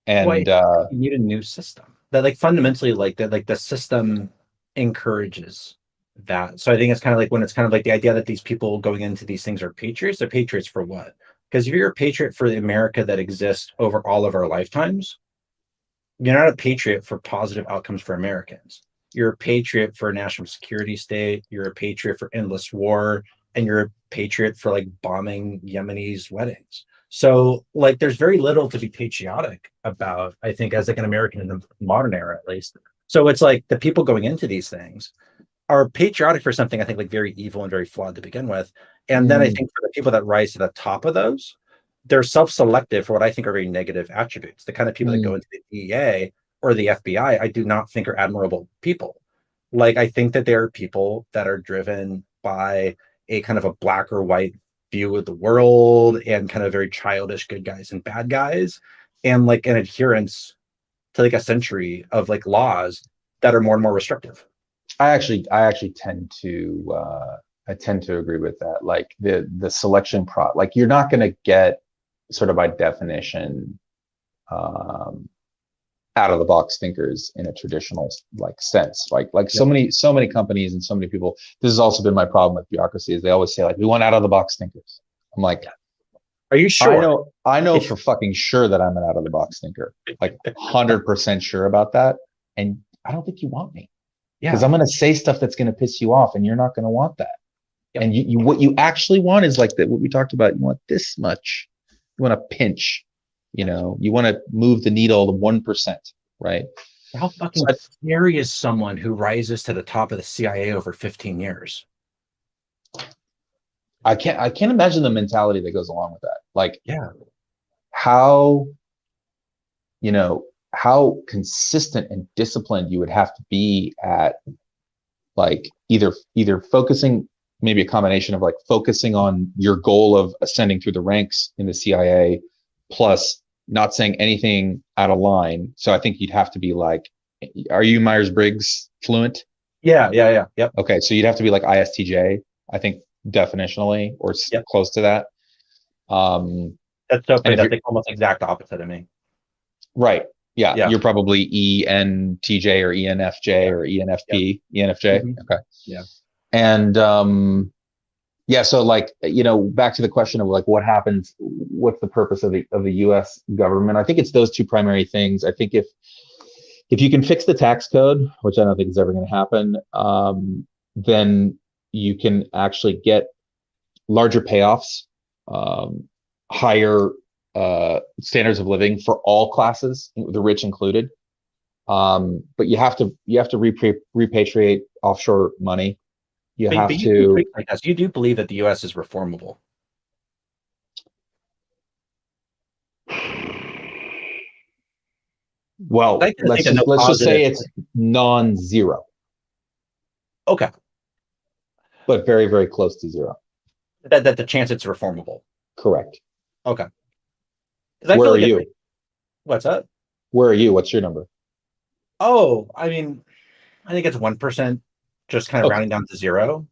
and you need a new system that, like, fundamentally, like that, like the system encourages that. So I think it's kind of like when it's kind of like the idea that these people going into these things are patriots. They're patriots for what? Because if you're a patriot for the America that exists over all of our lifetimes, you're not a patriot for positive outcomes for Americans. You're a patriot for a national security state. You're a patriot for endless war, and you're a patriot for like bombing Yemenis' weddings. So like, there's very little to be patriotic about, I think, as like an American in the modern era, at least. So it's like the people going into these things are patriotic for something, I think, like very evil and very flawed to begin with. And then I think for the people that rise to the top of those, they're self-selective for what I think are very negative attributes. The kind of people that go into the DEA or the FBI, I do not think are admirable people. Like, I think that there are people that are driven by a kind of a black or white view of the world and kind of very childish good guys and bad guys, and like an adherence to like a century of like laws that are more and more restrictive. I actually tend to agree with that. Like the selection like you're not going to get sort of by definition out of the box thinkers in a traditional like sense. Like so many companies and so many people. This has also been my problem with bureaucracy is they always say like we want out of the box thinkers. I'm like, are you sure? I know for fucking sure that I'm an out of the box thinker. Like 100% sure about that. And I don't think you want me. Because I'm going to say stuff that's going to piss you off, and you're not going to want that. And you what you actually want is like that. What we talked about. You want this much. You want to pinch. You know. You want to move the needle to 1%. Right. How fucking scary is someone who rises to the top of the CIA over 15 years? I can't imagine the mentality that goes along with that. Like, how, you know, how consistent and disciplined you would have to be at like either focusing, maybe a combination of like focusing on your goal of ascending through the ranks in the CIA, plus not saying anything out of line. So I think you'd have to be like, are you Myers-Briggs fluent? Yeah. Yep. Okay. So you'd have to be like ISTJ, I think, definitionally, or close to that. That's so funny. That's like almost exact opposite of me. Right. Yeah. You're probably ENTJ or ENFJ or ENFP. ENFJ. Okay. Yeah. And so like, you know, back to the question of like what happens, what's the purpose of the US government? I think it's those two primary things. I think if you can fix the tax code, which I don't think is ever going to happen, then you can actually get larger payoffs, higher standards of living for all classes, the rich included. But you have to repatriate offshore money. You But have you do to. think like us. You do believe that the U.S. is reformable. I Well, like to think let's that no just let's just positive. say it's non-zero, Okay, but very, very close to zero. that the chance it's reformable. Correct. Okay, because I Where feel are like it's you? like, what's up? Where are you? What's your number? Oh, I mean, I think it's 1%, just kind of Okay. rounding down to zero.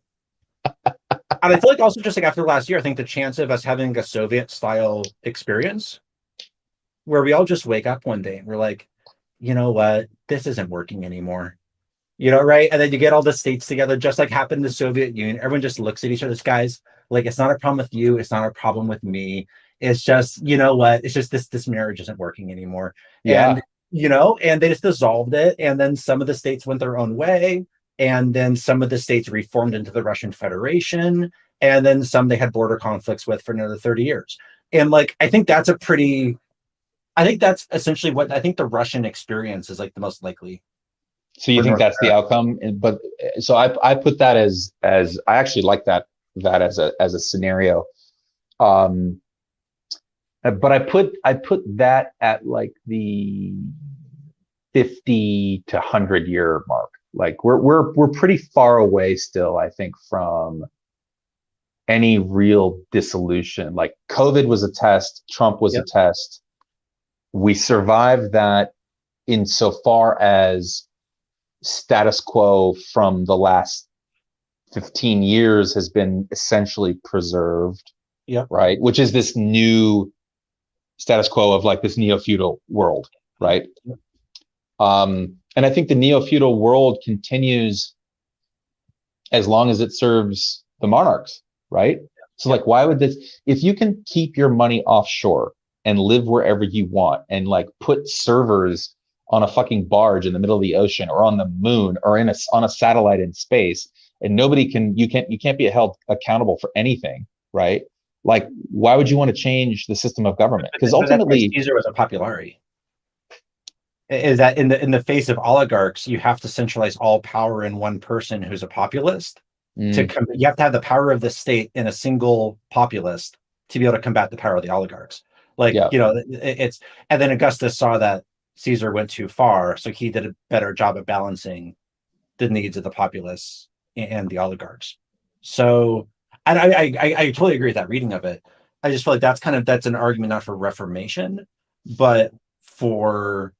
And I feel like also just like after last year, I think the chance of us having a Soviet style experience where we all just wake up one day and we're like, you know what, this isn't working anymore. Right? And then you get all the states together, just like happened in the Soviet Union. Everyone just looks at each other's guys like it's not a problem with you, it's not a problem with me. It's just, you know what? It's just this marriage isn't working anymore. Yeah. And they just dissolved it. And then some of the states went their own way. And then some of the states reformed into the Russian Federation. And then some they had border conflicts with for another 30 years. And like I think that's essentially what I think the Russian experience is like the most likely So you for think North that's the America. outcome? But so I put that as I actually like that as a scenario. Um, but I put that at like the 50 to 100 year mark. Like we're pretty far away still, I think, from any real dissolution. Like COVID was a test, Trump was a Yep. test. We survived that insofar as status quo from the last 15 years has been essentially preserved, Yep. right? Which is this new status quo of like this neo-feudal world, right? And I think the neo-feudal world continues as long as it serves the monarchs, right? So Yep. like, why would this, if you can keep your money offshore and live wherever you want and like put servers on a fucking barge in the middle of the ocean or on the moon or on a satellite in space, and nobody can, you can't be held accountable for anything, right? Like, why would you want to change the system of government? Because But that's why ultimately, Caesar was a popularity. Is that in the face of oligarchs, you have to centralize all power in one person who's a populist. mm, You have to have the power of the state in a single populist to be able to combat the power of the oligarchs. Like yeah, it's and then Augustus saw that Caesar went too far, so he did a better job of balancing the needs of the populace and the oligarchs. So, and I totally agree with that reading of it. I just feel like that's an argument not for reformation, but for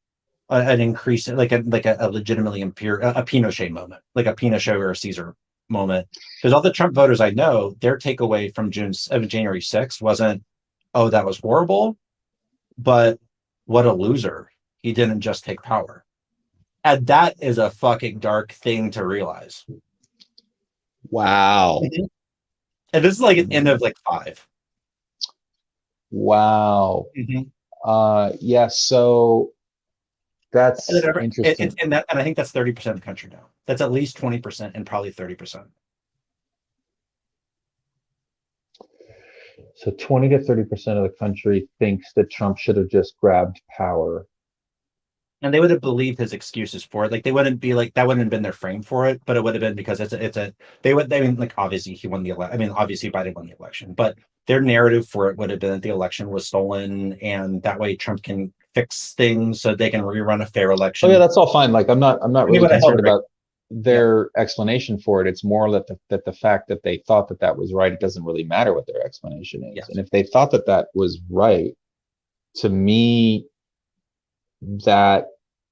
an increase, like a legitimately a Pinochet moment, like a Pinochet or a Caesar moment. Because all the Trump voters I know, their takeaway from January 6th wasn't, oh, that was horrible, but what a loser. He didn't just take power. And that is a fucking dark thing to realize. wow, Mhm. And this is like an end of like five. wow, Mhm. yeah. So And then that's interesting. and I think that's 30% of the country now. That's at least 20% and probably 30%. So 20 to 30% of the country thinks that Trump should have just grabbed power. And they would have believed his excuses for it. Like they wouldn't be like that wouldn't have been their frame for it, but it would have been because it's a they would I mean like obviously he won the election. I mean obviously Biden won the election, but their narrative for it would have been that the election was stolen and that way Trump can fix things so they can rerun a fair Oh yeah, election. that's all fine. Like I'm not And they really would have held concerned it right. about Yeah. their explanation for it. It's more that the fact that they thought that that was right, it doesn't really matter what their explanation is. And Yes. if they thought that that was right, to me, that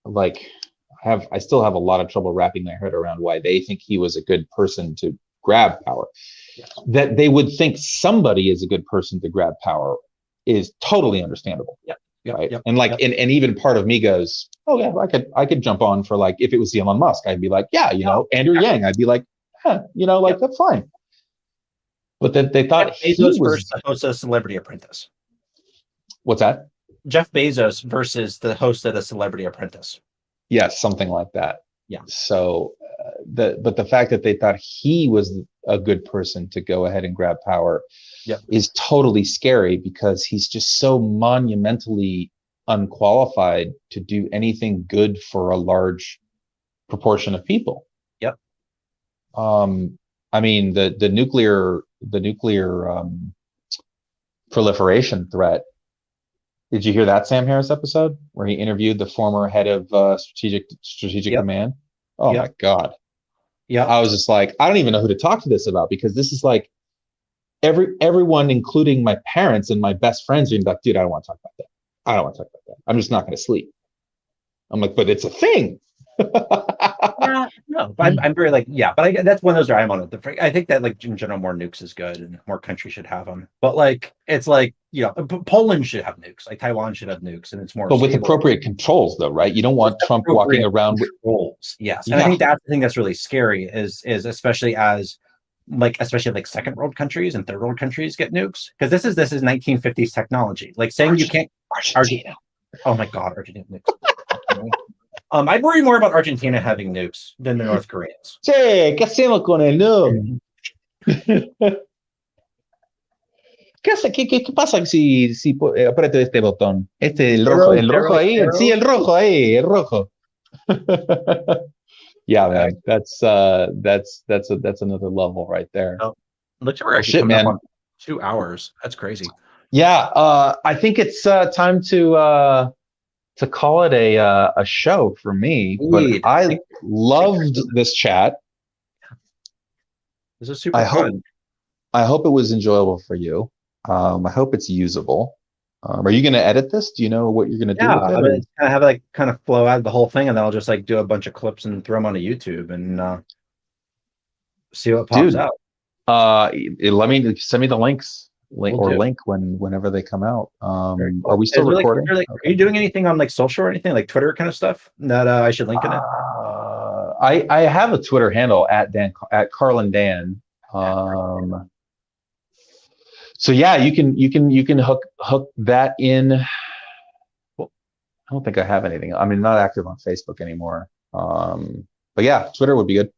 like I still have a lot of trouble wrapping my head around why they think he was a good person to grab power. Yes. That they would think somebody is a good person to grab power is totally understandable. Yep. Yep. Right. Yep. And like Yep. and even part of me goes, oh yeah, I could jump on for like if it was Elon Musk, I'd be like, yeah, Andrew Yeah. Yang, I'd be like, yeah, like Yep. that's fine. But then they Jeff thought he Bezos versus was the host of Celebrity Apprentice. what's that? Jeff Bezos versus the host of the Celebrity Apprentice. Yes, something like that. Yeah. So but the fact that they thought he was a good person to go ahead and grab power is totally scary, because he's just so monumentally unqualified to do anything good for a large proportion of people. I mean, the nuclear proliferation threat. Did you hear that Sam Harris episode where he interviewed the former head of strategic command? Oh my God. Yeah. I was just like, I don't even know who to talk to this about, because this is like everyone, including my parents and my best friends, are like, dude, I don't want to talk about that. I don't want to talk about that. I'm just not going to sleep. I'm like, but it's a thing. No, but I'm very like, but that's one of those where I'm on it. I think that like in general, more nukes is good and more countries should have them. But like, it's like, Poland should have nukes, like Taiwan should have nukes, and it's more. But with appropriate controls, though, right? You don't want Trump walking around with controls. Yes, and I think that's the thing that's really scary is especially like second world countries and third world countries get nukes, because this is 1950s technology. Like saying you can't. Argentina. Oh my God, Argentina nukes. I'd worry more about Argentina having nukes than the North Koreans. Che, ¿qué hacemos con el nuke? ¿Qué pasa si aprieto este botón? El rojo ahí. Sí, el rojo ahí, el rojo. Yeah, man, that's another level right there. Oh, looks like we're actually coming up on 2 hours. That's crazy. Yeah, I think it's time to call it a show for me. But I loved this chat. This is super fun. I hope it was enjoyable for you. I hope it's usable. Are you going to edit this? Do you know what you're going to do with it? I'm going to have it kind of flow out the whole thing, and then I'll just like do a bunch of clips and throw them onto YouTube and see what pops out. Let me send me the links. Link whenever they come out. Cool. Are we still recording? Are you doing anything on like social or anything, like Twitter kind of stuff that I should link in it? I have a Twitter handle at Karlin Dan. So yeah, you can hook that in. Well, I don't think I have anything. I mean, not active on Facebook anymore. But yeah, Twitter would be good.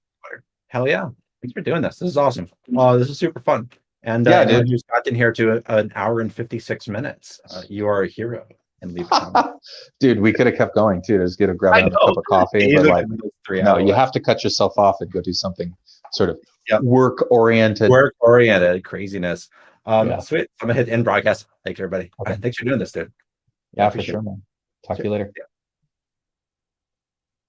Hell yeah! Thanks for doing this. This is awesome. This is super fun. And anyone who's gotten here to an hour and 56 minutes, you are a hero. And leave a comment. Dude, we could have kept going too. Just get a grab another cup of coffee. But like, no, you have to cut yourself off and go do something sort of work-oriented craziness. Sweet. I'm gonna hit end broadcast. Thanks everybody. Okay. Thanks for doing this, dude. Yeah, for sure, man. Talk to you later. Yeah.